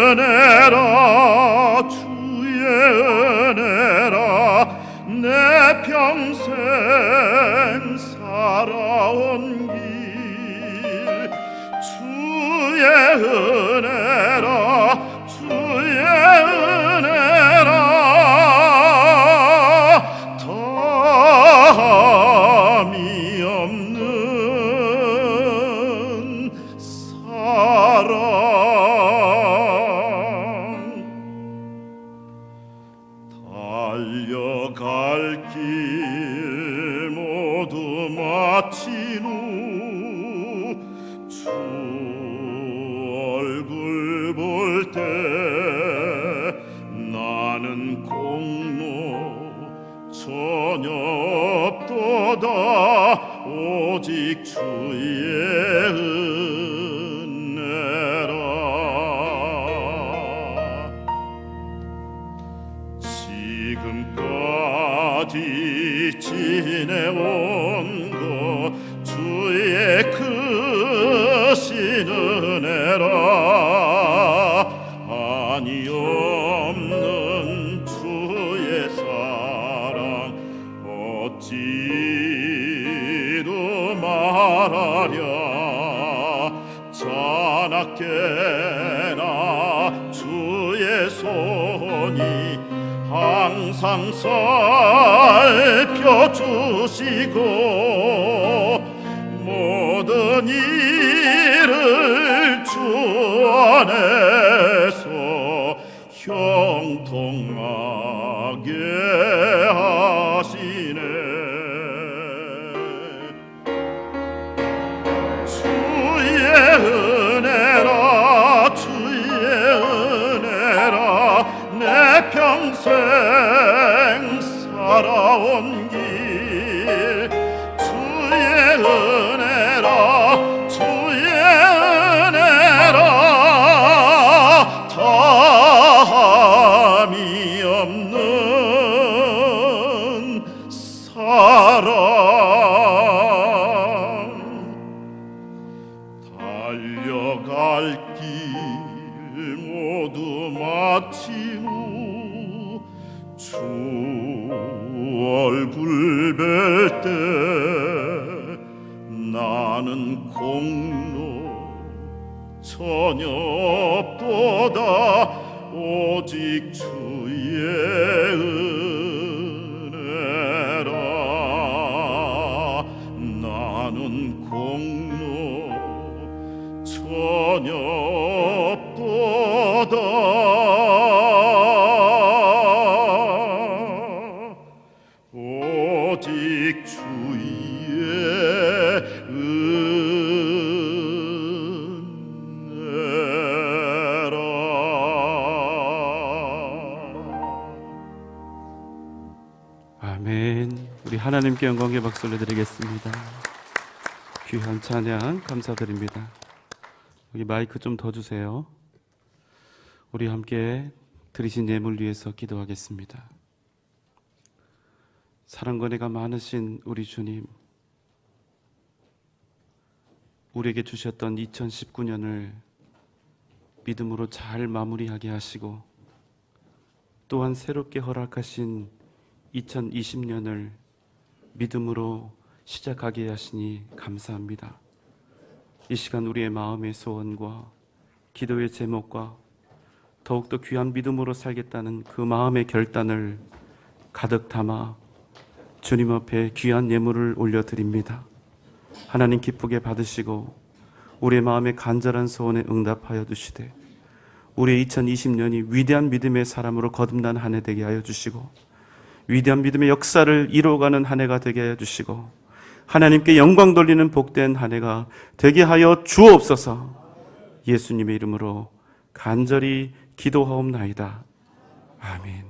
은혜라 주의 은혜라 내 평생 살아온 길 주의 은혜라 주의 은혜라 덤이 없는 사랑 달려갈 길 모두 마친 후 주 얼굴 볼 때 나는 공로 전혀 없도다 오직 주의 은혜라 지금까지 지내온 것 주의 크신 은혜라 아니 없는 주의 사랑 어찌로 말하랴 자나깨나 주의 손이 항상 살펴주시고 모든 일을 주 안에서 형통하게 하시네 주의 은혜라 주의 은혜라 내 평생 살아온 길 주의 은혜라 주의 은혜라 담이 없는 사랑 달려갈 길 모두 마친 후 주 얼굴 뵐 때 나는 공로 전혀 없도다 오직 주의 은혜라 나는 공로 전혀 없도다 오직 주의 은혜라 아멘. 우리 하나님께 영광의 박수를 드리겠습니다. 귀한 찬양 감사드립니다. 여기 마이크 좀 더 주세요. 우리 함께 드리신 예물 위해서 기도하겠습니다. 사랑과 은혜가 많으신 우리 주님, 우리에게 주셨던 2019년을 믿음으로 잘 마무리하게 하시고 또한 새롭게 허락하신 2020년을 믿음으로 시작하게 하시니 감사합니다. 이 시간 우리의 마음의 소원과 기도의 제목과 더욱더 귀한 믿음으로 살겠다는 그 마음의 결단을 가득 담아 주님 앞에 귀한 예물을 올려드립니다. 하나님 기쁘게 받으시고 우리의 마음의 간절한 소원에 응답하여 주시되 우리의 2020년이 위대한 믿음의 사람으로 거듭난 한 해 되게 하여 주시고 위대한 믿음의 역사를 이루어가는 한 해가 되게 하여 주시고 하나님께 영광 돌리는 복된 한 해가 되게 하여 주옵소서. 예수님의 이름으로 간절히 기도하옵나이다. 아멘.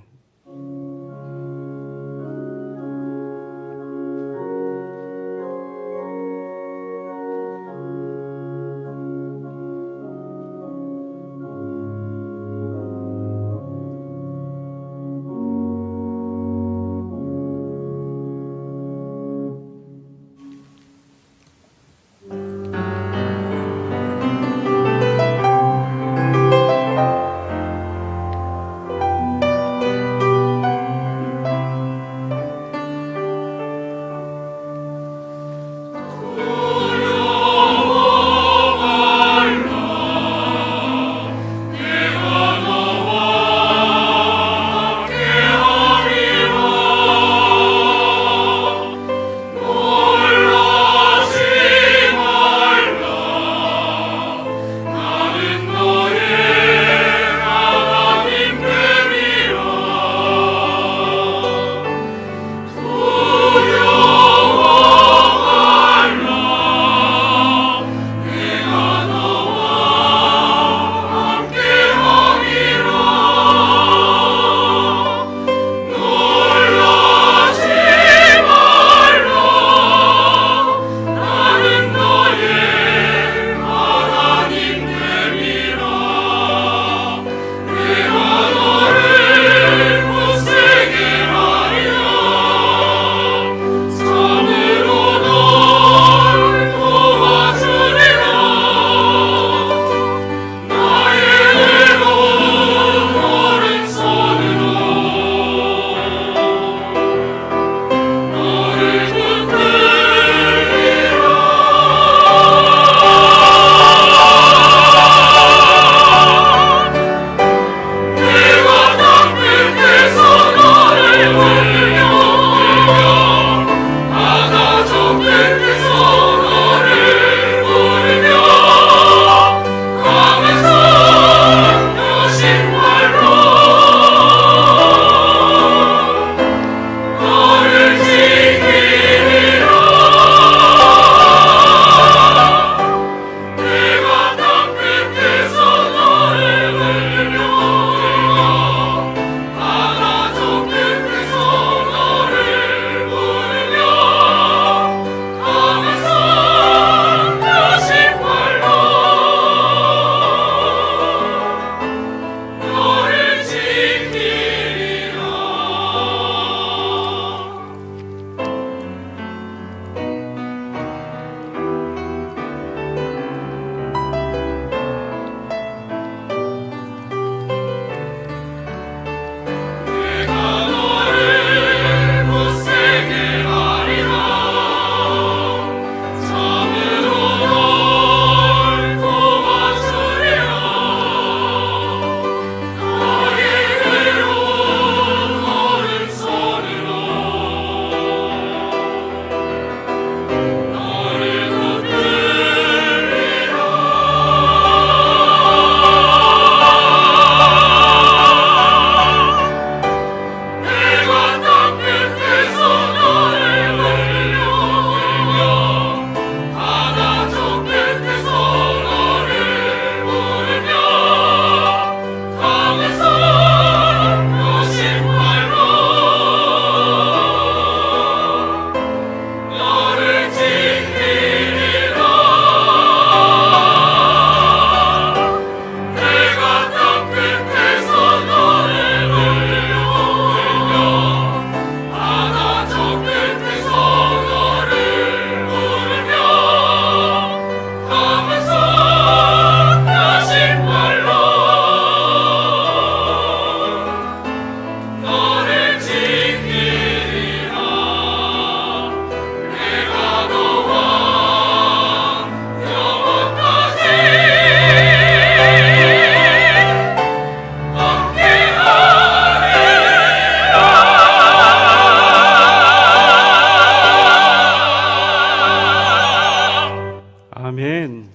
아멘.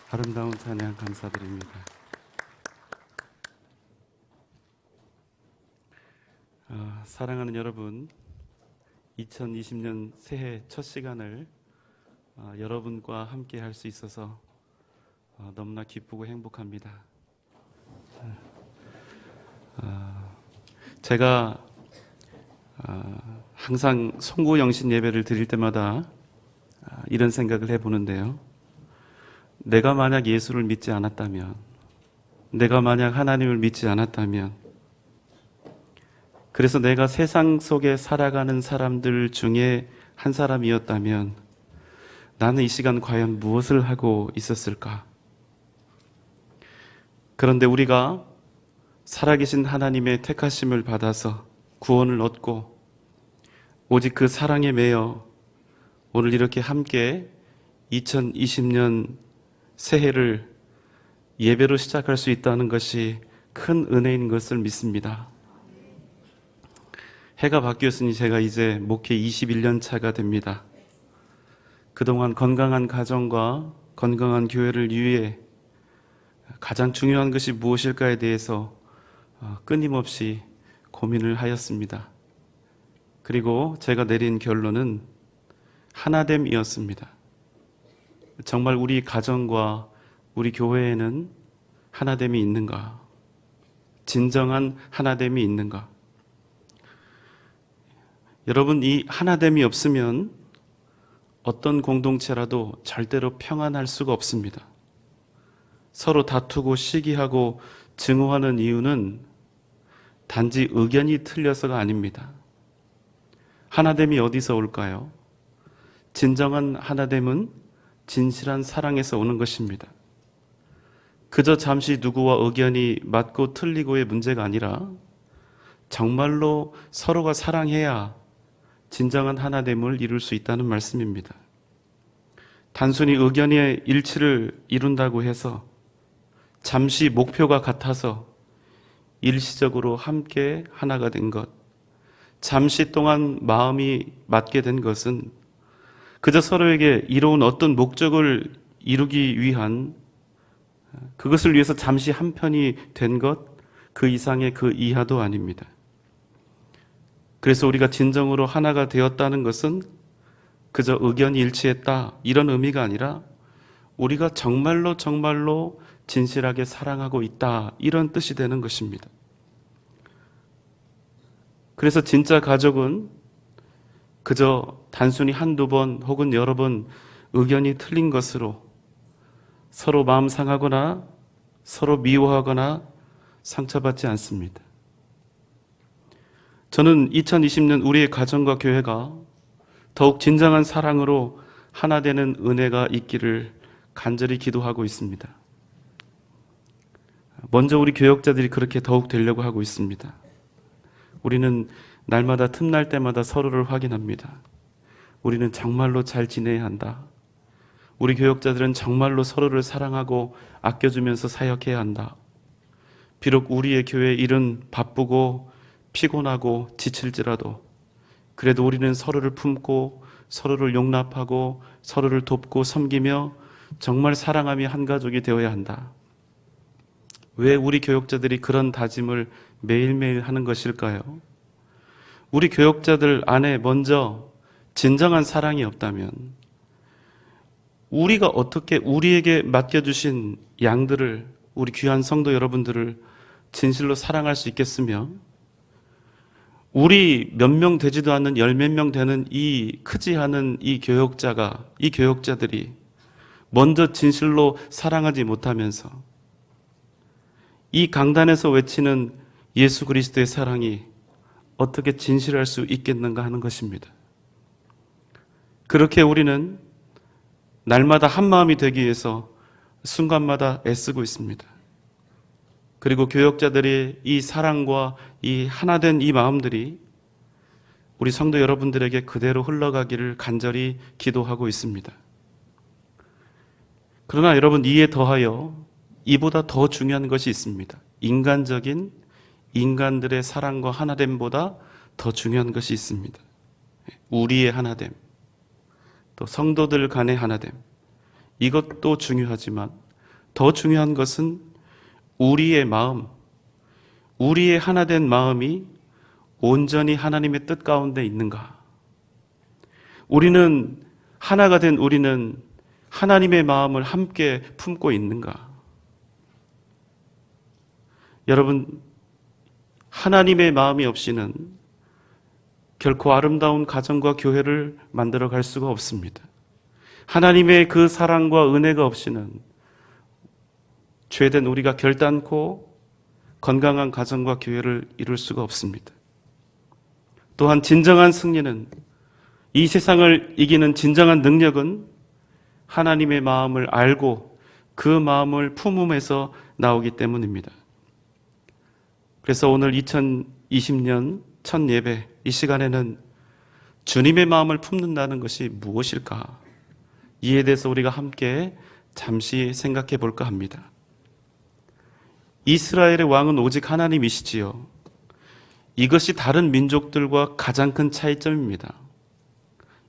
아름다운 찬양 감사드립니다. 사랑하는 여러분, 2020년 새해 첫 시간을 여러분과 함께 할 수 있어서 너무나 기쁘고 행복합니다. 제가 항상 송구영신 예배를 드릴 때마다 이런 생각을 해보는데요. 내가 만약 예수를 믿지 않았다면, 내가 만약 하나님을 믿지 않았다면, 그래서 내가 세상 속에 살아가는 사람들 중에 한 사람이었다면 나는 이 시간 과연 무엇을 하고 있었을까? 그런데 우리가 살아계신 하나님의 택하심을 받아서 구원을 얻고 오직 그 사랑에 매여 오늘 이렇게 함께 2020년 새해를 예배로 시작할 수 있다는 것이 큰 은혜인 것을 믿습니다. 해가 바뀌었으니 제가 이제 목회 21년 차가 됩니다. 그동안 건강한 가정과 건강한 교회를 위해 가장 중요한 것이 무엇일까에 대해서 끊임없이 고민을 하였습니다. 그리고 제가 내린 결론은 하나됨이었습니다. 정말 우리 가정과 우리 교회에는 하나됨이 있는가? 진정한 하나됨이 있는가? 여러분, 이 하나됨이 없으면 어떤 공동체라도 절대로 평안할 수가 없습니다. 서로 다투고 시기하고 증오하는 이유는 단지 의견이 틀려서가 아닙니다. 하나됨이 어디서 올까요? 진정한 하나됨은 진실한 사랑에서 오는 것입니다. 그저 잠시 누구와 의견이 맞고 틀리고의 문제가 아니라 정말로 서로가 사랑해야 진정한 하나됨을 이룰 수 있다는 말씀입니다. 단순히 의견의 일치를 이룬다고 해서 잠시 목표가 같아서 일시적으로 함께 하나가 된 것, 잠시 동안 마음이 맞게 된 것은 그저 서로에게 이로운 어떤 목적을 이루기 위한, 그것을 위해서 잠시 한편이 된 것, 그 이상의 그 이하도 아닙니다. 그래서 우리가 진정으로 하나가 되었다는 것은 그저 의견이 일치했다 이런 의미가 아니라 우리가 정말로 진실하게 사랑하고 있다 이런 뜻이 되는 것입니다. 그래서 진짜 가족은 그저 단순히 한두 번 혹은 여러 번 의견이 틀린 것으로 서로 마음 상하거나 서로 미워하거나 상처받지 않습니다. 저는 2020년 우리의 가정과 교회가 더욱 진정한 사랑으로 하나 되는 은혜가 있기를 간절히 기도하고 있습니다. 먼저 우리 교역자들이 그렇게 더욱 되려고 하고 있습니다. 우리는 날마다 틈날 때마다 서로를 확인합니다. 우리는 정말로 잘 지내야 한다. 우리 교역자들은 정말로 서로를 사랑하고 아껴주면서 사역해야 한다. 비록 우리의 교회 일은 바쁘고 피곤하고 지칠지라도 그래도 우리는 서로를 품고 서로를 용납하고 서로를 돕고 섬기며 정말 사랑하며 한 가족이 되어야 한다. 왜 우리 교역자들이 그런 다짐을 매일매일 하는 것일까요? 우리 교역자들 안에 먼저 진정한 사랑이 없다면 우리가 어떻게 우리에게 맡겨주신 양들을, 우리 귀한 성도 여러분들을 진실로 사랑할 수 있겠으며 우리 몇 명 되지도 않는 열 몇 명 되는 이 크지 않은 이 교역자들이 먼저 진실로 사랑하지 못하면서 이 강단에서 외치는 예수 그리스도의 사랑이 어떻게 진실할 수 있겠는가 하는 것입니다. 그렇게 우리는 날마다 한 마음이 되기 위해서 순간마다 애쓰고 있습니다. 그리고 교역자들의 이 사랑과 이 하나된 이 마음들이 우리 성도 여러분들에게 그대로 흘러가기를 간절히 기도하고 있습니다. 그러나 여러분, 이에 더하여 이보다 더 중요한 것이 있습니다. 인간적인 인간들의 사랑과 하나됨보다 더 중요한 것이 있습니다. 우리의 하나됨. 또 성도들 간의 하나됨, 이것도 중요하지만 더 중요한 것은 우리의 마음, 우리의 하나된 마음이 온전히 하나님의 뜻 가운데 있는가? 우리는 하나가 된 우리는 하나님의 마음을 함께 품고 있는가? 여러분, 하나님의 마음이 없이는 결코 아름다운 가정과 교회를 만들어 갈 수가 없습니다. 하나님의 그 사랑과 은혜가 없이는 죄된 우리가 결단코 건강한 가정과 교회를 이룰 수가 없습니다. 또한 진정한 승리는, 이 세상을 이기는 진정한 능력은 하나님의 마음을 알고 그 마음을 품음에서 나오기 때문입니다. 그래서 오늘 2020년 첫 예배 이 시간에는 주님의 마음을 품는다는 것이 무엇일까? 이에 대해서 우리가 함께 잠시 생각해 볼까 합니다. 이스라엘의 왕은 오직 하나님이시지요. 이것이 다른 민족들과 가장 큰 차이점입니다.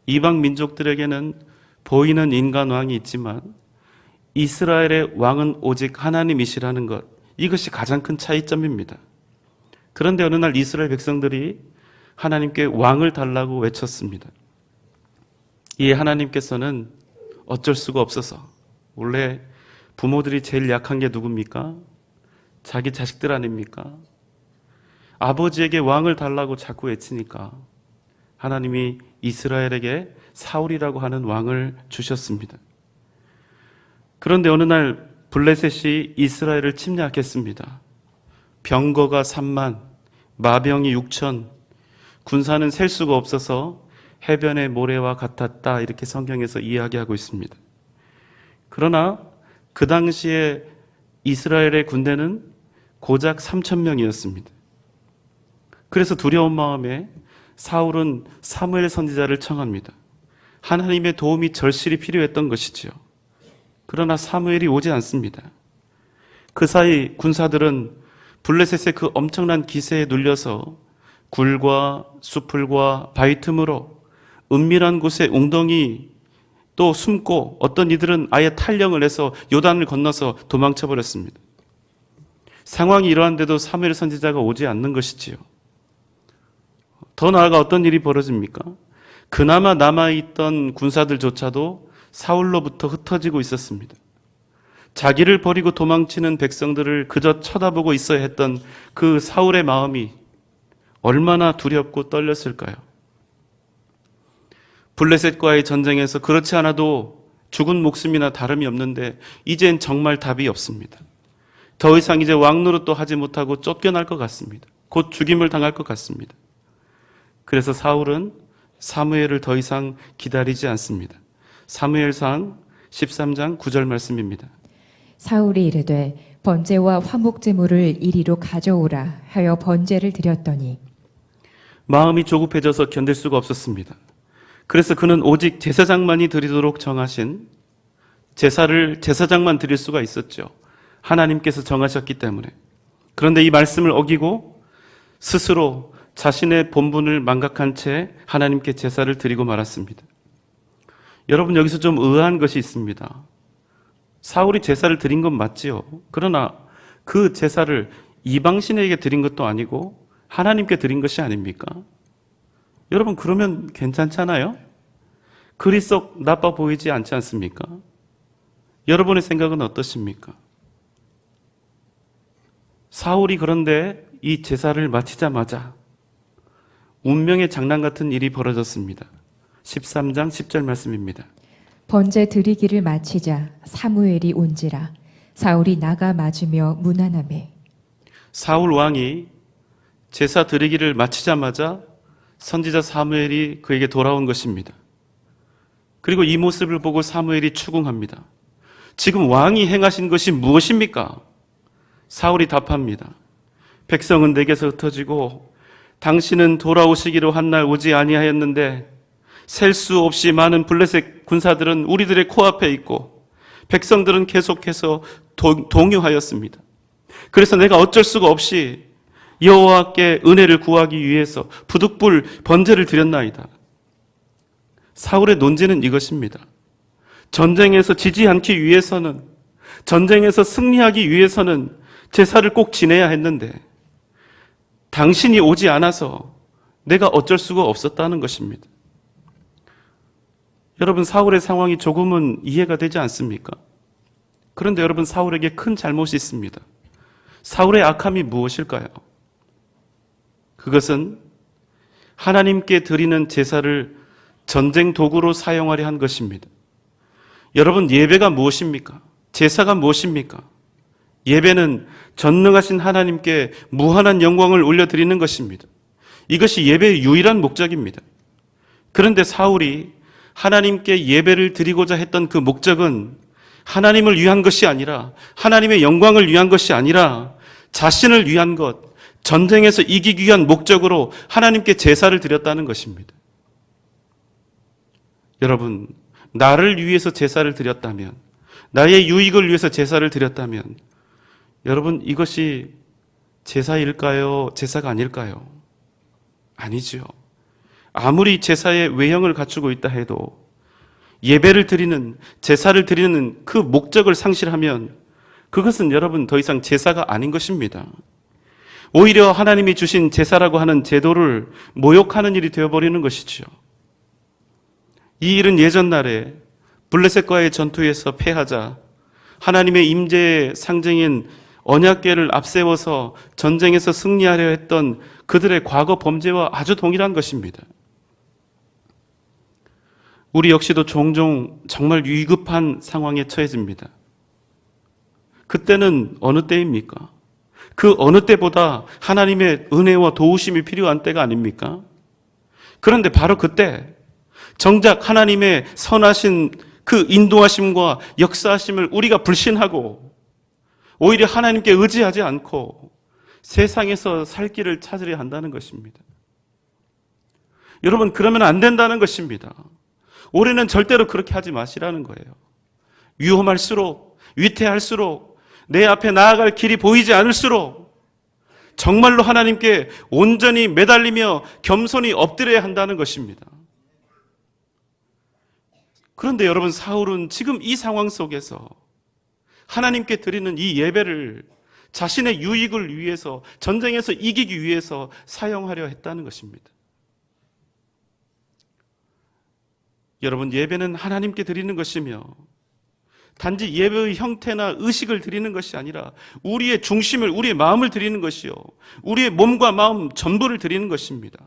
이방 민족들에게는 보이는 인간 왕이 있지만 이스라엘의 왕은 오직 하나님이시라는 것, 이것이 가장 큰 차이점입니다. 그런데 어느 날 이스라엘 백성들이 하나님께 왕을 달라고 외쳤습니다. 이에 하나님께서는 어쩔 수가 없어서, 원래 부모들이 제일 약한 게 누굽니까? 자기 자식들 아닙니까? 아버지에게 왕을 달라고 자꾸 외치니까 하나님이 이스라엘에게 사울이라고 하는 왕을 주셨습니다. 그런데 어느 날 블레셋이 이스라엘을 침략했습니다. 병거가 3만, 마병이 6천, 군사는 셀 수가 없어서 해변의 모래와 같았다, 이렇게 성경에서 이야기하고 있습니다. 그러나 그 당시에 이스라엘의 군대는 고작 3천 명이었습니다. 그래서 두려운 마음에 사울은 사무엘 선지자를 청합니다. 하나님의 도움이 절실히 필요했던 것이지요. 그러나 사무엘이 오지 않습니다. 그 사이 군사들은 블레셋의 그 엄청난 기세에 눌려서 굴과 수풀과 바위 틈으로 은밀한 곳에 웅덩이 또 숨고, 어떤 이들은 아예 탈영을 해서 요단을 건너서 도망쳐 버렸습니다. 상황이 이러한데도 사무엘 선지자가 오지 않는 것이지요. 더 나아가 어떤 일이 벌어집니까? 그나마 남아있던 군사들조차도 사울로부터 흩어지고 있었습니다. 자기를 버리고 도망치는 백성들을 그저 쳐다보고 있어야 했던 그 사울의 마음이 얼마나 두렵고 떨렸을까요? 블레셋과의 전쟁에서 그렇지 않아도 죽은 목숨이나 다름이 없는데 이젠 정말 답이 없습니다. 더 이상 이제 왕노릇도 하지 못하고 쫓겨날 것 같습니다. 곧 죽임을 당할 것 같습니다. 그래서 사울은 사무엘을 더 이상 기다리지 않습니다. 사무엘상 13장 9절 말씀입니다. 사울이 이르되 번제와 화목제물을 이리로 가져오라 하여 번제를 드렸더니 마음이 조급해져서 견딜 수가 없었습니다. 그래서 그는 오직 제사장만이 드리도록 정하신 제사를 제사장만 드릴 수가 있었죠. 하나님께서 정하셨기 때문에. 그런데 이 말씀을 어기고 스스로 자신의 본분을 망각한 채 하나님께 제사를 드리고 말았습니다. 여러분, 여기서 좀 의아한 것이 있습니다. 사울이 제사를 드린 건 맞지요. 그러나 그 제사를 이방신에게 드린 것도 아니고 하나님께 드린 것이 아닙니까? 여러분, 그러면 괜찮잖아요? 그리 썩 나빠 보이지 않지 않습니까? 여러분의 생각은 어떠십니까? 사울이 그런데 이 제사를 마치자마자 운명의 장난 같은 일이 벌어졌습니다. 13장 10절 말씀입니다. 번제 드리기를 마치자 사무엘이 온지라 사울이 나가 맞으며 무난하매 사울 왕이 제사 드리기를 마치자마자 선지자 사무엘이 그에게 돌아온 것입니다. 그리고 이 모습을 보고 사무엘이 추궁합니다. 지금 왕이 행하신 것이 무엇입니까? 사울이 답합니다. 백성은 내게서 흩어지고 당신은 돌아오시기로 한 날 오지 아니하였는데 셀 수 없이 많은 블레셋 군사들은 우리들의 코앞에 있고 백성들은 계속해서 동요하였습니다. 그래서 내가 어쩔 수가 없이 여호와께 은혜를 구하기 위해서 부득불 번제를 드렸나이다. 사울의 논지는 이것입니다. 전쟁에서 지지 않기 위해서는, 전쟁에서 승리하기 위해서는 제사를 꼭 지내야 했는데 당신이 오지 않아서 내가 어쩔 수가 없었다는 것입니다. 여러분, 사울의 상황이 조금은 이해가 되지 않습니까? 그런데 여러분, 사울에게 큰 잘못이 있습니다. 사울의 악함이 무엇일까요? 그것은 하나님께 드리는 제사를 전쟁 도구로 사용하려 한 것입니다. 여러분, 예배가 무엇입니까? 제사가 무엇입니까? 예배는 전능하신 하나님께 무한한 영광을 올려드리는 것입니다. 이것이 예배의 유일한 목적입니다. 그런데 사울이 하나님께 예배를 드리고자 했던 그 목적은 하나님을 위한 것이 아니라, 하나님의 영광을 위한 것이 아니라 자신을 위한 것, 전쟁에서 이기기 위한 목적으로 하나님께 제사를 드렸다는 것입니다. 여러분, 나를 위해서 제사를 드렸다면, 나의 유익을 위해서 제사를 드렸다면, 여러분, 이것이 제사일까요? 제사가 아닐까요? 아니죠. 아무리 제사의 외형을 갖추고 있다 해도 예배를 드리는, 제사를 드리는 그 목적을 상실하면 그것은 여러분 더 이상 제사가 아닌 것입니다. 오히려 하나님이 주신 제사라고 하는 제도를 모욕하는 일이 되어버리는 것이죠. 이 일은 예전날에 블레셋과의 전투에서 패하자 하나님의 임재의 상징인 언약궤를 앞세워서 전쟁에서 승리하려 했던 그들의 과거 범죄와 아주 동일한 것입니다. 우리 역시도 종종 정말 위급한 상황에 처해집니다. 그때는 어느 때입니까? 그 어느 때보다 하나님의 은혜와 도우심이 필요한 때가 아닙니까? 그런데 바로 그때 정작 하나님의 선하신 그 인도하심과 역사하심을 우리가 불신하고 오히려 하나님께 의지하지 않고 세상에서 살 길을 찾으려 한다는 것입니다. 여러분, 그러면 안 된다는 것입니다. 올해는 절대로 그렇게 하지 마시라는 거예요. 위험할수록, 위태할수록, 내 앞에 나아갈 길이 보이지 않을수록 정말로 하나님께 온전히 매달리며 겸손히 엎드려야 한다는 것입니다. 그런데 여러분, 사울은 지금 이 상황 속에서 하나님께 드리는 이 예배를 자신의 유익을 위해서, 전쟁에서 이기기 위해서 사용하려 했다는 것입니다. 여러분, 예배는 하나님께 드리는 것이며 단지 예배의 형태나 의식을 드리는 것이 아니라 우리의 중심을, 우리의 마음을 드리는 것이요, 우리의 몸과 마음 전부를 드리는 것입니다.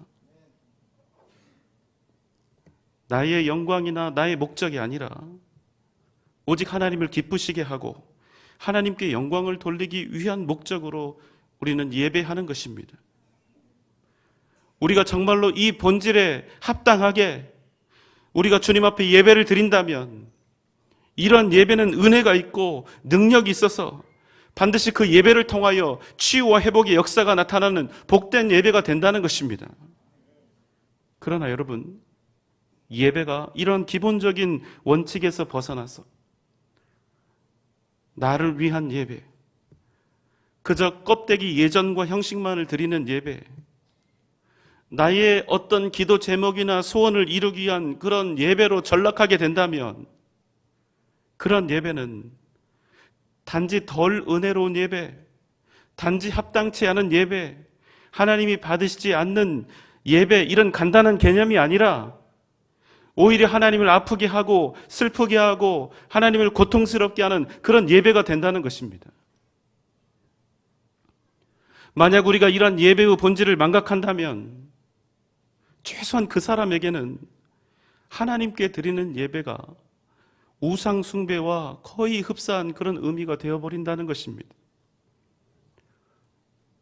나의 영광이나 나의 목적이 아니라 오직 하나님을 기쁘시게 하고 하나님께 영광을 돌리기 위한 목적으로 우리는 예배하는 것입니다. 우리가 정말로 이 본질에 합당하게 우리가 주님 앞에 예배를 드린다면 이런 예배는 은혜가 있고 능력이 있어서 반드시 그 예배를 통하여 치유와 회복의 역사가 나타나는 복된 예배가 된다는 것입니다. 그러나 여러분, 예배가 이런 기본적인 원칙에서 벗어나서 나를 위한 예배, 그저 껍데기 예전과 형식만을 드리는 예배, 나의 어떤 기도 제목이나 소원을 이루기 위한 그런 예배로 전락하게 된다면 그런 예배는 단지 덜 은혜로운 예배, 단지 합당치 않은 예배, 하나님이 받으시지 않는 예배, 이런 간단한 개념이 아니라 오히려 하나님을 아프게 하고 슬프게 하고 하나님을 고통스럽게 하는 그런 예배가 된다는 것입니다. 만약 우리가 이런 예배의 본질을 망각한다면 최소한 그 사람에게는 하나님께 드리는 예배가 우상 숭배와 거의 흡사한 그런 의미가 되어버린다는 것입니다.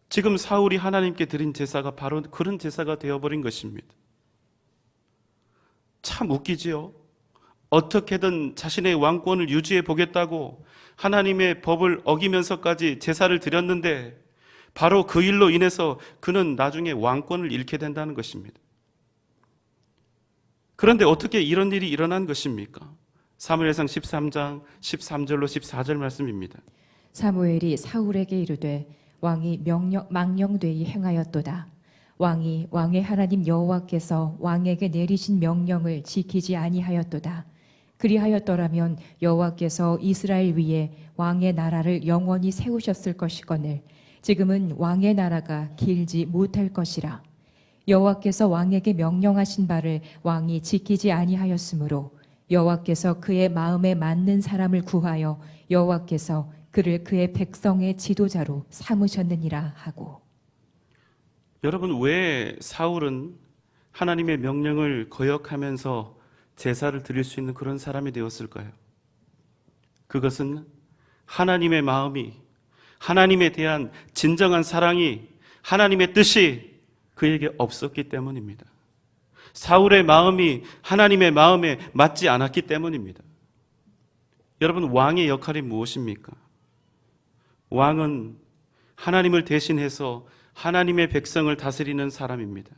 지금 사울이 하나님께 드린 제사가 바로 그런 제사가 되어버린 것입니다. 참 웃기지요? 어떻게든 자신의 왕권을 유지해 보겠다고 하나님의 법을 어기면서까지 제사를 드렸는데 바로 그 일로 인해서 그는 나중에 왕권을 잃게 된다는 것입니다. 그런데 어떻게 이런 일이 일어난 것입니까? 사무엘상 13장 13절로 14절 말씀입니다. 사무엘이 사울에게 이르되 왕이 망령되이 행하였도다. 왕이 왕의 하나님 여호와께서 왕에게 내리신 명령을 지키지 아니하였도다. 그리하였더라면 여호와께서 이스라엘 위에 왕의 나라를 영원히 세우셨을 것이거늘 지금은 왕의 나라가 길지 못할 것이라. 여호와께서 왕에게 명령하신 바를 왕이 지키지 아니하였으므로 여호와께서 그의 마음에 맞는 사람을 구하여 여호와께서 그를 그의 백성의 지도자로 삼으셨느니라 하고. 여러분, 왜 사울은 하나님의 명령을 거역하면서 제사를 드릴 수 있는 그런 사람이 되었을까요? 그것은 하나님의 마음이, 하나님에 대한 진정한 사랑이, 하나님의 뜻이 그에게 없었기 때문입니다. 사울의 마음이 하나님의 마음에 맞지 않았기 때문입니다. 여러분, 왕의 역할이 무엇입니까? 왕은 하나님을 대신해서 하나님의 백성을 다스리는 사람입니다.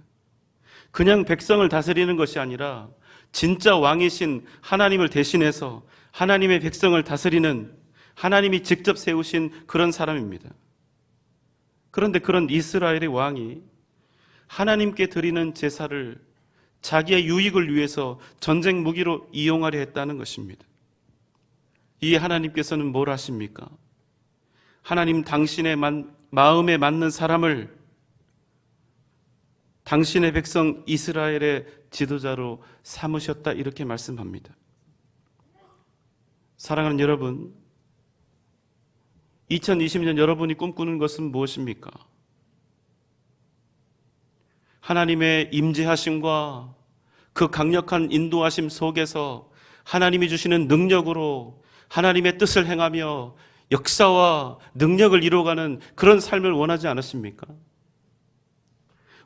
그냥 백성을 다스리는 것이 아니라 진짜 왕이신 하나님을 대신해서 하나님의 백성을 다스리는, 하나님이 직접 세우신 그런 사람입니다. 그런데 그런 이스라엘의 왕이 하나님께 드리는 제사를 자기의 유익을 위해서 전쟁 무기로 이용하려 했다는 것입니다. 이 하나님께서는 뭘 하십니까? 하나님 당신의 마음에 맞는 사람을 당신의 백성 이스라엘의 지도자로 삼으셨다, 이렇게 말씀합니다. 사랑하는 여러분, 2020년 여러분이 꿈꾸는 것은 무엇입니까? 하나님의 임재하심과 그 강력한 인도하심 속에서 하나님이 주시는 능력으로 하나님의 뜻을 행하며 역사와 능력을 이루어가는 그런 삶을 원하지 않으십니까?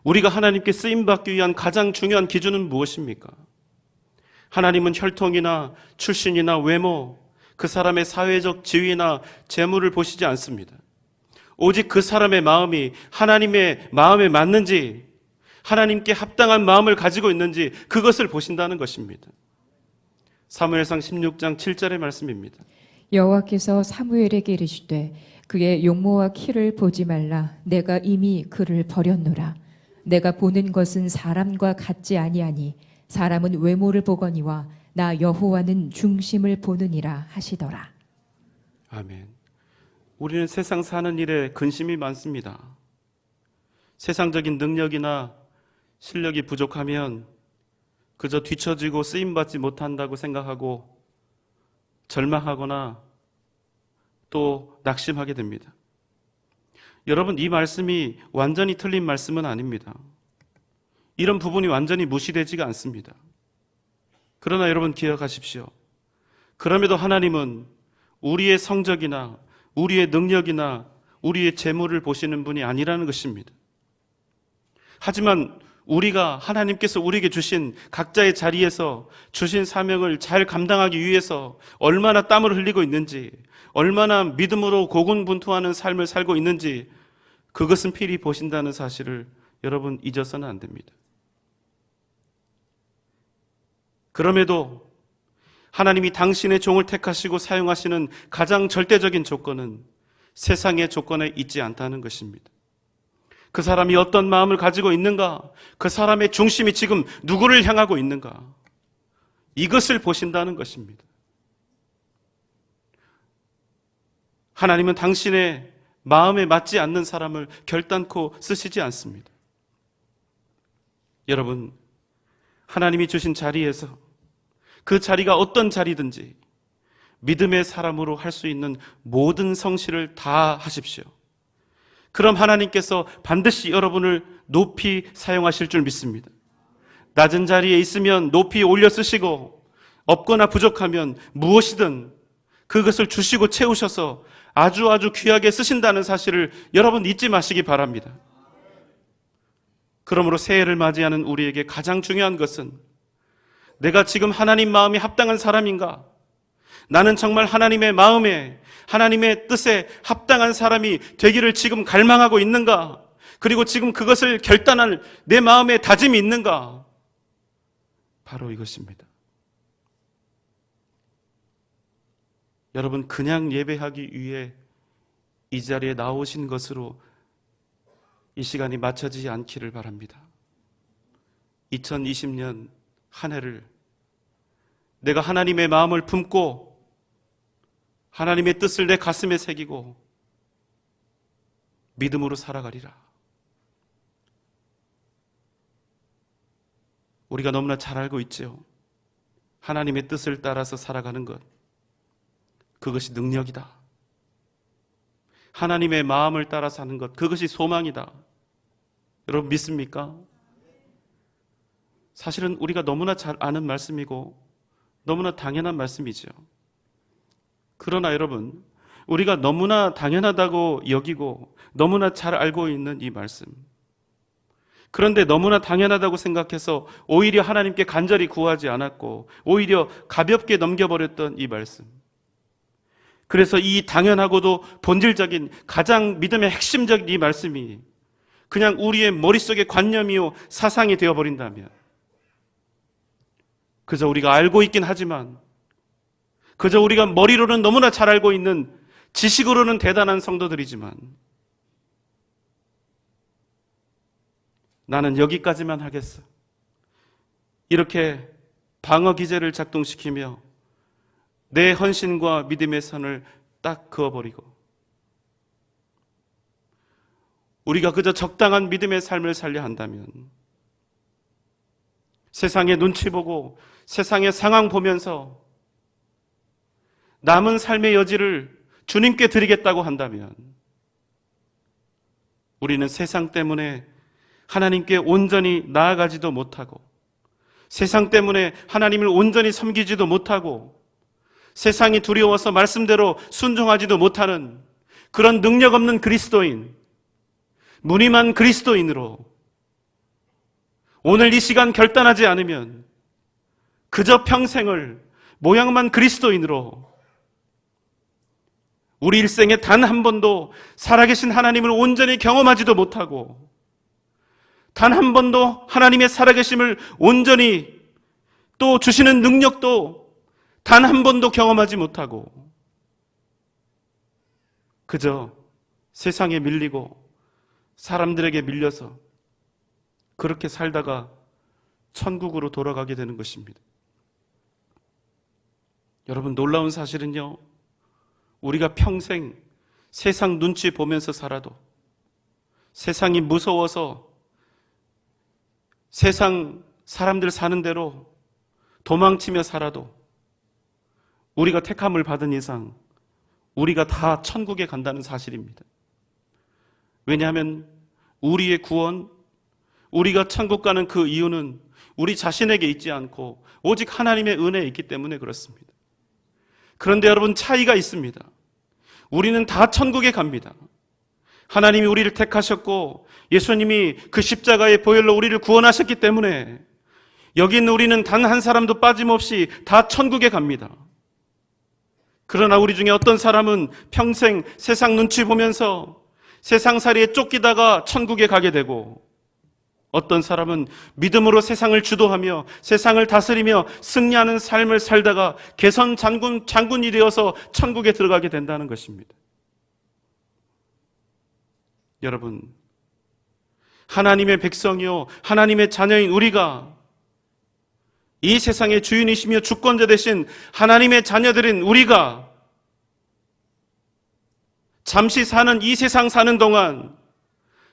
우리가 하나님께 쓰임받기 위한 가장 중요한 기준은 무엇입니까? 하나님은 혈통이나 출신이나 외모, 그 사람의 사회적 지위나 재물을 보시지 않습니다. 오직 그 사람의 마음이 하나님의 마음에 맞는지, 하나님께 합당한 마음을 가지고 있는지, 그것을 보신다는 것입니다. 사무엘상 16장 7절의 말씀입니다. 여호와께서 사무엘에게 이르시되 그의 용모와 키를 보지 말라. 내가 이미 그를 버렸노라. 내가 보는 것은 사람과 같지 아니하니 사람은 외모를 보거니와 나 여호와는 중심을 보느니라 하시더라. 아멘. 우리는 세상 사는 일에 근심이 많습니다. 세상적인 능력이나 실력이 부족하면 그저 뒤처지고 쓰임받지 못한다고 생각하고 절망하거나 또 낙심하게 됩니다. 여러분, 이 말씀이 완전히 틀린 말씀은 아닙니다. 이런 부분이 완전히 무시되지가 않습니다. 그러나 여러분 기억하십시오. 그럼에도 하나님은 우리의 성적이나 우리의 능력이나 우리의 재물을 보시는 분이 아니라는 것입니다. 하지만 우리가 하나님께서 우리에게 주신 각자의 자리에서 주신 사명을 잘 감당하기 위해서 얼마나 땀을 흘리고 있는지, 얼마나 믿음으로 고군분투하는 삶을 살고 있는지, 그것은 필히 보신다는 사실을 여러분 잊어서는 안 됩니다. 그럼에도 하나님이 당신의 종을 택하시고 사용하시는 가장 절대적인 조건은 세상의 조건에 있지 않다는 것입니다. 그 사람이 어떤 마음을 가지고 있는가? 그 사람의 중심이 지금 누구를 향하고 있는가? 이것을 보신다는 것입니다. 하나님은 당신의 마음에 맞지 않는 사람을 결단코 쓰시지 않습니다. 여러분, 하나님이 주신 자리에서 그 자리가 어떤 자리든지 믿음의 사람으로 할 수 있는 모든 성실을 다 하십시오. 그럼 하나님께서 반드시 여러분을 높이 사용하실 줄 믿습니다. 낮은 자리에 있으면 높이 올려 쓰시고, 없거나 부족하면 무엇이든 그것을 주시고 채우셔서 아주 귀하게 쓰신다는 사실을 여러분 잊지 마시기 바랍니다. 그러므로 새해를 맞이하는 우리에게 가장 중요한 것은 내가 지금 하나님 마음이 합당한 사람인가? 나는 정말 하나님의 마음에, 하나님의 뜻에 합당한 사람이 되기를 지금 갈망하고 있는가? 그리고 지금 그것을 결단할 내 마음에 다짐이 있는가? 바로 이것입니다. 여러분, 그냥 예배하기 위해 이 자리에 나오신 것으로 이 시간이 맞춰지지 않기를 바랍니다. 2020년 한 해를 내가 하나님의 마음을 품고 하나님의 뜻을 내 가슴에 새기고 믿음으로 살아가리라. 우리가 너무나 잘 알고 있죠. 하나님의 뜻을 따라서 살아가는 것, 그것이 능력이다. 하나님의 마음을 따라 사는 것, 그것이 소망이다. 여러분 믿습니까? 사실은 우리가 너무나 잘 아는 말씀이고 너무나 당연한 말씀이죠. 그러나 여러분, 우리가 너무나 당연하다고 여기고 너무나 잘 알고 있는 이 말씀, 그런데 너무나 당연하다고 생각해서 오히려 하나님께 간절히 구하지 않았고 오히려 가볍게 넘겨버렸던 이 말씀, 그래서 이 당연하고도 본질적인 가장 믿음의 핵심적인 이 말씀이 그냥 우리의 머릿속의 관념이요 사상이 되어버린다면, 그저 우리가 알고 있긴 하지만 그저 우리가 머리로는 너무나 잘 알고 있는, 지식으로는 대단한 성도들이지만 나는 여기까지만 하겠어, 이렇게 방어 기제를 작동시키며 내 헌신과 믿음의 선을 딱 그어버리고 우리가 그저 적당한 믿음의 삶을 살려 한다면, 세상의 눈치 보고 세상의 상황 보면서 남은 삶의 여지를 주님께 드리겠다고 한다면 우리는 세상 때문에 하나님께 온전히 나아가지도 못하고, 세상 때문에 하나님을 온전히 섬기지도 못하고, 세상이 두려워서 말씀대로 순종하지도 못하는 그런 능력 없는 그리스도인, 무늬만 그리스도인으로 오늘 이 시간 결단하지 않으면 그저 평생을 모양만 그리스도인으로 우리 일생에 단 한 번도 살아계신 하나님을 온전히 경험하지도 못하고 단 한 번도 하나님의 살아계심을 온전히 또 주시는 능력도 단 한 번도 경험하지 못하고 그저 세상에 밀리고 사람들에게 밀려서 그렇게 살다가 천국으로 돌아가게 되는 것입니다. 여러분, 놀라운 사실은요, 우리가 평생 세상 눈치 보면서 살아도, 세상이 무서워서 세상 사람들 사는 대로 도망치며 살아도 우리가 택함을 받은 이상 우리가 다 천국에 간다는 사실입니다. 왜냐하면 우리의 구원, 우리가 천국 가는 그 이유는 우리 자신에게 있지 않고 오직 하나님의 은혜에 있기 때문에 그렇습니다. 그런데 여러분, 차이가 있습니다. 우리는 다 천국에 갑니다. 하나님이 우리를 택하셨고 예수님이 그 십자가의 보혈로 우리를 구원하셨기 때문에 여기 있는 우리는 단 한 사람도 빠짐없이 다 천국에 갑니다. 그러나 우리 중에 어떤 사람은 평생 세상 눈치 보면서 세상살이에 쫓기다가 천국에 가게 되고, 어떤 사람은 믿음으로 세상을 주도하며 세상을 다스리며 승리하는 삶을 살다가 개선 장군이 되어서 천국에 들어가게 된다는 것입니다. 여러분, 하나님의 백성이요 하나님의 자녀인 우리가, 이 세상의 주인이시며 주권자 되신 하나님의 자녀들인 우리가 잠시 사는 이 세상 사는 동안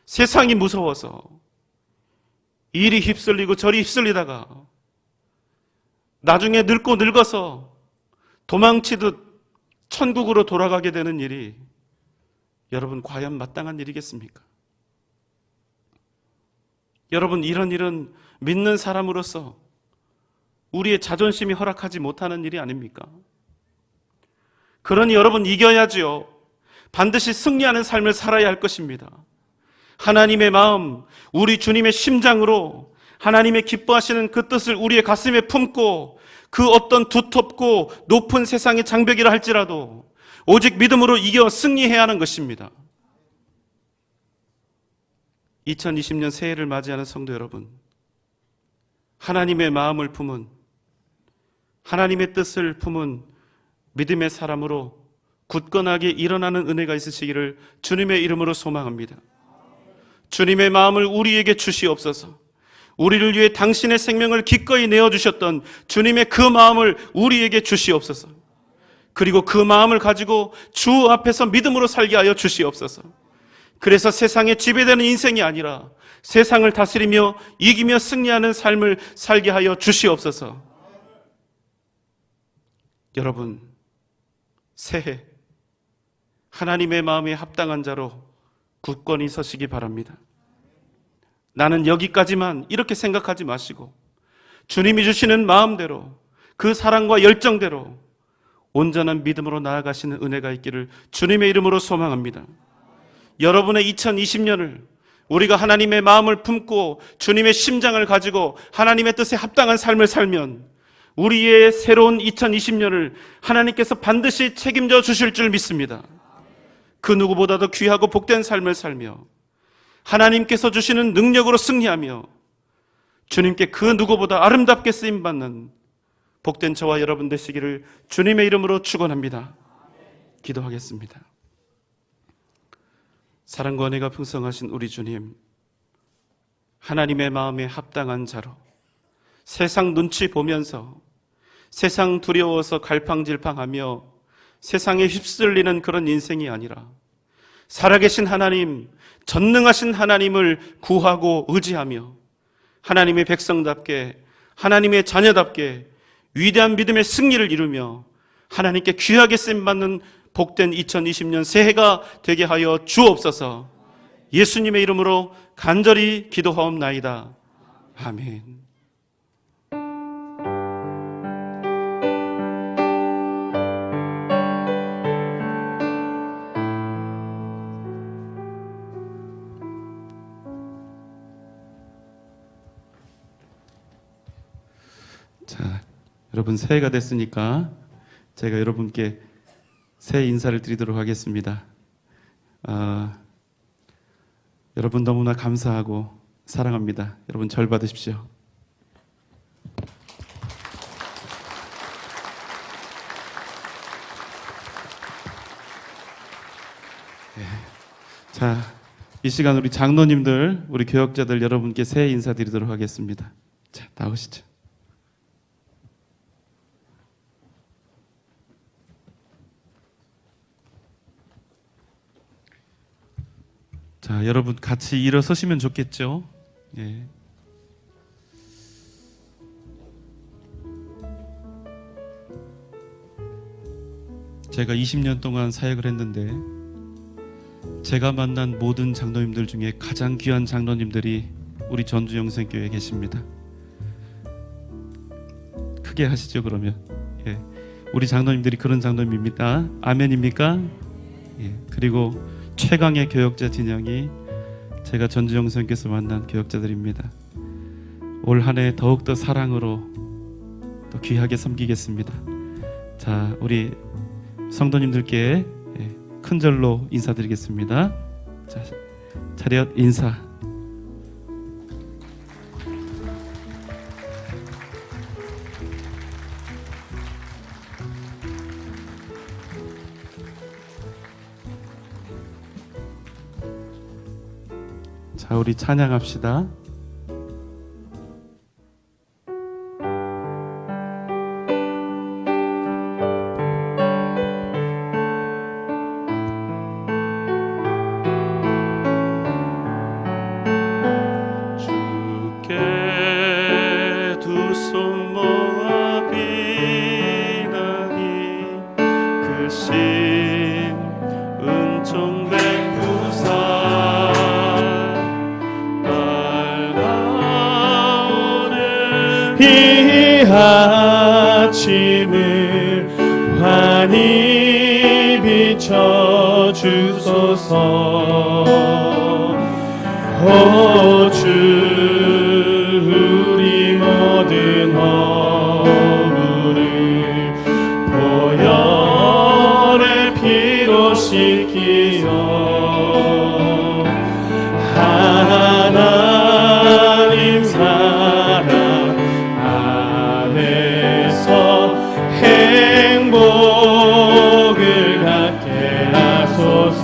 세상이 무서워서 이리 휩쓸리고 저리 휩쓸리다가 나중에 늙고 늙어서 도망치듯 천국으로 돌아가게 되는 일이 여러분 과연 마땅한 일이겠습니까? 여러분, 이런 일은 믿는 사람으로서 우리의 자존심이 허락하지 못하는 일이 아닙니까? 그러니 여러분, 이겨야지요. 반드시 승리하는 삶을 살아야 할 것입니다. 하나님의 마음, 우리 주님의 심장으로 하나님의 기뻐하시는 그 뜻을 우리의 가슴에 품고 그 어떤 두텁고 높은 세상의 장벽이라 할지라도 오직 믿음으로 이겨 승리해야 하는 것입니다. 2020년 새해를 맞이하는 성도 여러분, 하나님의 마음을 품은, 하나님의 뜻을 품은 믿음의 사람으로 굳건하게 일어나는 은혜가 있으시기를 주님의 이름으로 소망합니다. 주님의 마음을 우리에게 주시옵소서. 우리를 위해 당신의 생명을 기꺼이 내어주셨던 주님의 그 마음을 우리에게 주시옵소서. 그리고 그 마음을 가지고 주 앞에서 믿음으로 살게 하여 주시옵소서. 그래서 세상에 지배되는 인생이 아니라 세상을 다스리며 이기며 승리하는 삶을 살게 하여 주시옵소서. 여러분, 새해 하나님의 마음에 합당한 자로 굳건히 서시기 바랍니다. 나는 여기까지만 이렇게 생각하지 마시고 주님이 주시는 마음대로 그 사랑과 열정대로 온전한 믿음으로 나아가시는 은혜가 있기를 주님의 이름으로 소망합니다. 여러분의 2020년을 우리가 하나님의 마음을 품고 주님의 심장을 가지고 하나님의 뜻에 합당한 삶을 살면 우리의 새로운 2020년을 하나님께서 반드시 책임져 주실 줄 믿습니다. 그 누구보다도 귀하고 복된 삶을 살며 하나님께서 주시는 능력으로 승리하며 주님께 그 누구보다 아름답게 쓰임받는 복된 저와 여러분 되시기를 주님의 이름으로 축원합니다. 기도하겠습니다. 사랑과 은혜가 풍성하신 우리 주님, 하나님의 마음에 합당한 자로 세상 눈치 보면서 세상 두려워서 갈팡질팡하며 세상에 휩쓸리는 그런 인생이 아니라 살아계신 하나님, 전능하신 하나님을 구하고 의지하며 하나님의 백성답게, 하나님의 자녀답게 위대한 믿음의 승리를 이루며 하나님께 귀하게 쓰임받는 복된 2020년 새해가 되게 하여 주옵소서. 예수님의 이름으로 간절히 기도하옵나이다. 아멘. 자, 여러분 새해가 됐으니까 제가 여러분께 새해 인사를 드리도록 하겠습니다. 여러분 너무나 감사하고 사랑합니다. 여러분 절 받으십시오. 자, 이 시간 우리 장로님들, 우리 교역자들 여러분께 새해 인사드리도록 하겠습니다. 자, 나오시죠. 자, 여러분 같이 일어서시면 좋겠죠? 예. 제가 20년 동안 사역을 했는데 제가 만난 모든 장로님들 중에 가장 귀한 장로님들이 우리 전주영생교회에 계십니다. 크게 하시죠 그러면. 예. 우리 장로님들이 그런 장로님입니다. 아멘입니까? 예. 그리고 최강의 교역자 진영이 제가 전주영생교회에서 만난 교역자들입니다. 올 한 해 더욱더 사랑으로 더 귀하게 섬기겠습니다. 자, 우리 성도님들께 큰 절로 인사드리겠습니다. 자, 차렷 인사. 자, 우리 찬양합시다. 주께 두 손 모아 비나니 그 심 은총 베푸사 이 아침을 환히 비춰주소서. 오 주, 우리 모든 허물을 보혈의 피로 씻기어 하나님 사랑 안에서 행복을 갖게 하소서.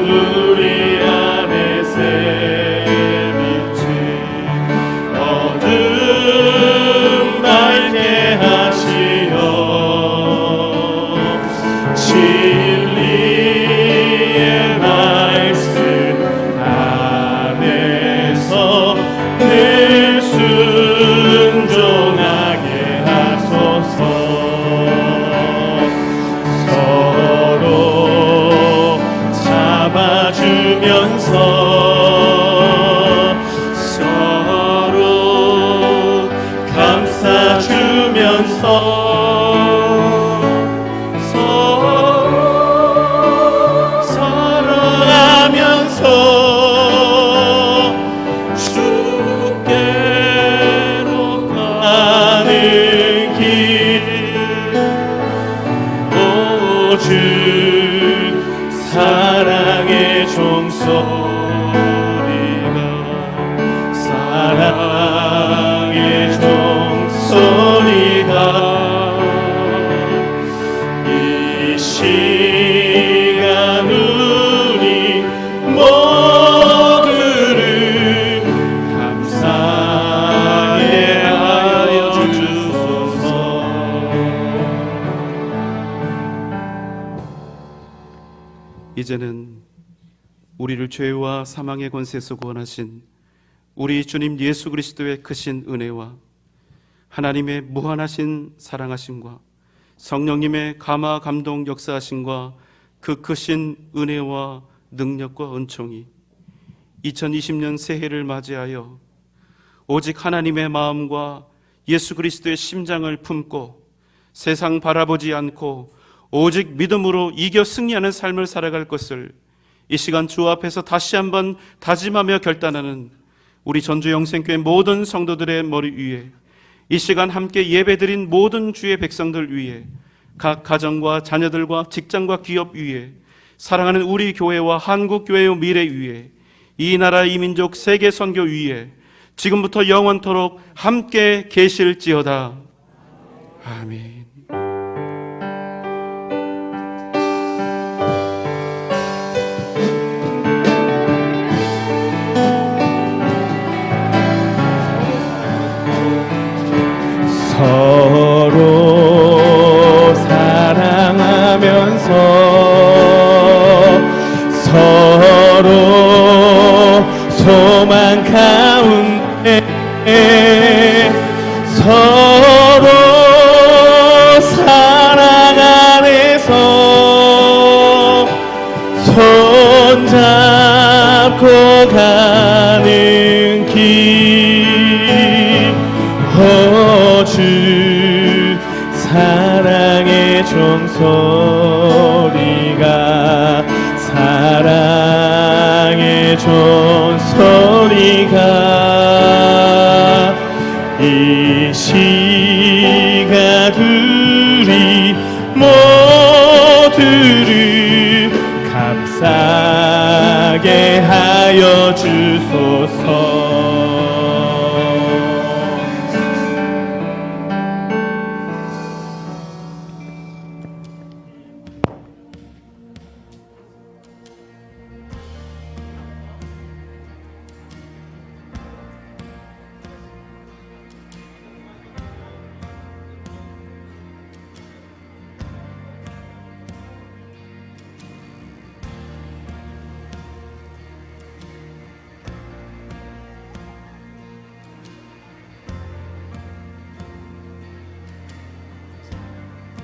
우리 안에 새 빛이 어둠 밝게 하시어 진리의 말씀 안에서 늘 순종하게 하소서. 서로 잡아주면서 서로 감싸주면서 서로 사랑하면서 주께로 가는 길 오직 사랑의 종소리가 사랑의 종소리가 이 시간 우리 모두를 감사하게 하여 주소서. 이제는 우리를 죄와 사망의 권세에서 구원하신 우리 주님 예수 그리스도의 크신 은혜와 하나님의 무한하신 사랑하심과 성령님의 감화 감동 역사하심과 그 크신 은혜와 능력과 은총이 2020년 새해를 맞이하여 오직 하나님의 마음과 예수 그리스도의 심장을 품고 세상 바라보지 않고 오직 믿음으로 이겨 승리하는 삶을 살아갈 것을 이 시간 주 앞에서 다시 한번 다짐하며 결단하는 우리 전주 영생교회 모든 성도들의 머리 위에 이 시간 함께 예배드린 모든 주의 백성들 위에 각 가정과 자녀들과 직장과 기업 위에 사랑하는 우리 교회와 한국교회의 미래 위에 이 나라 이 민족 세계 선교 위에 지금부터 영원토록 함께 계실지어다. 아멘. 서로 사랑하면서 서로 소망 가운데 서로 사랑 안에서 손잡고 가는 길 주 사랑의 종소리가 사랑의 종소리가 이 시간 우리 모두를 감싸게 하여 주소서.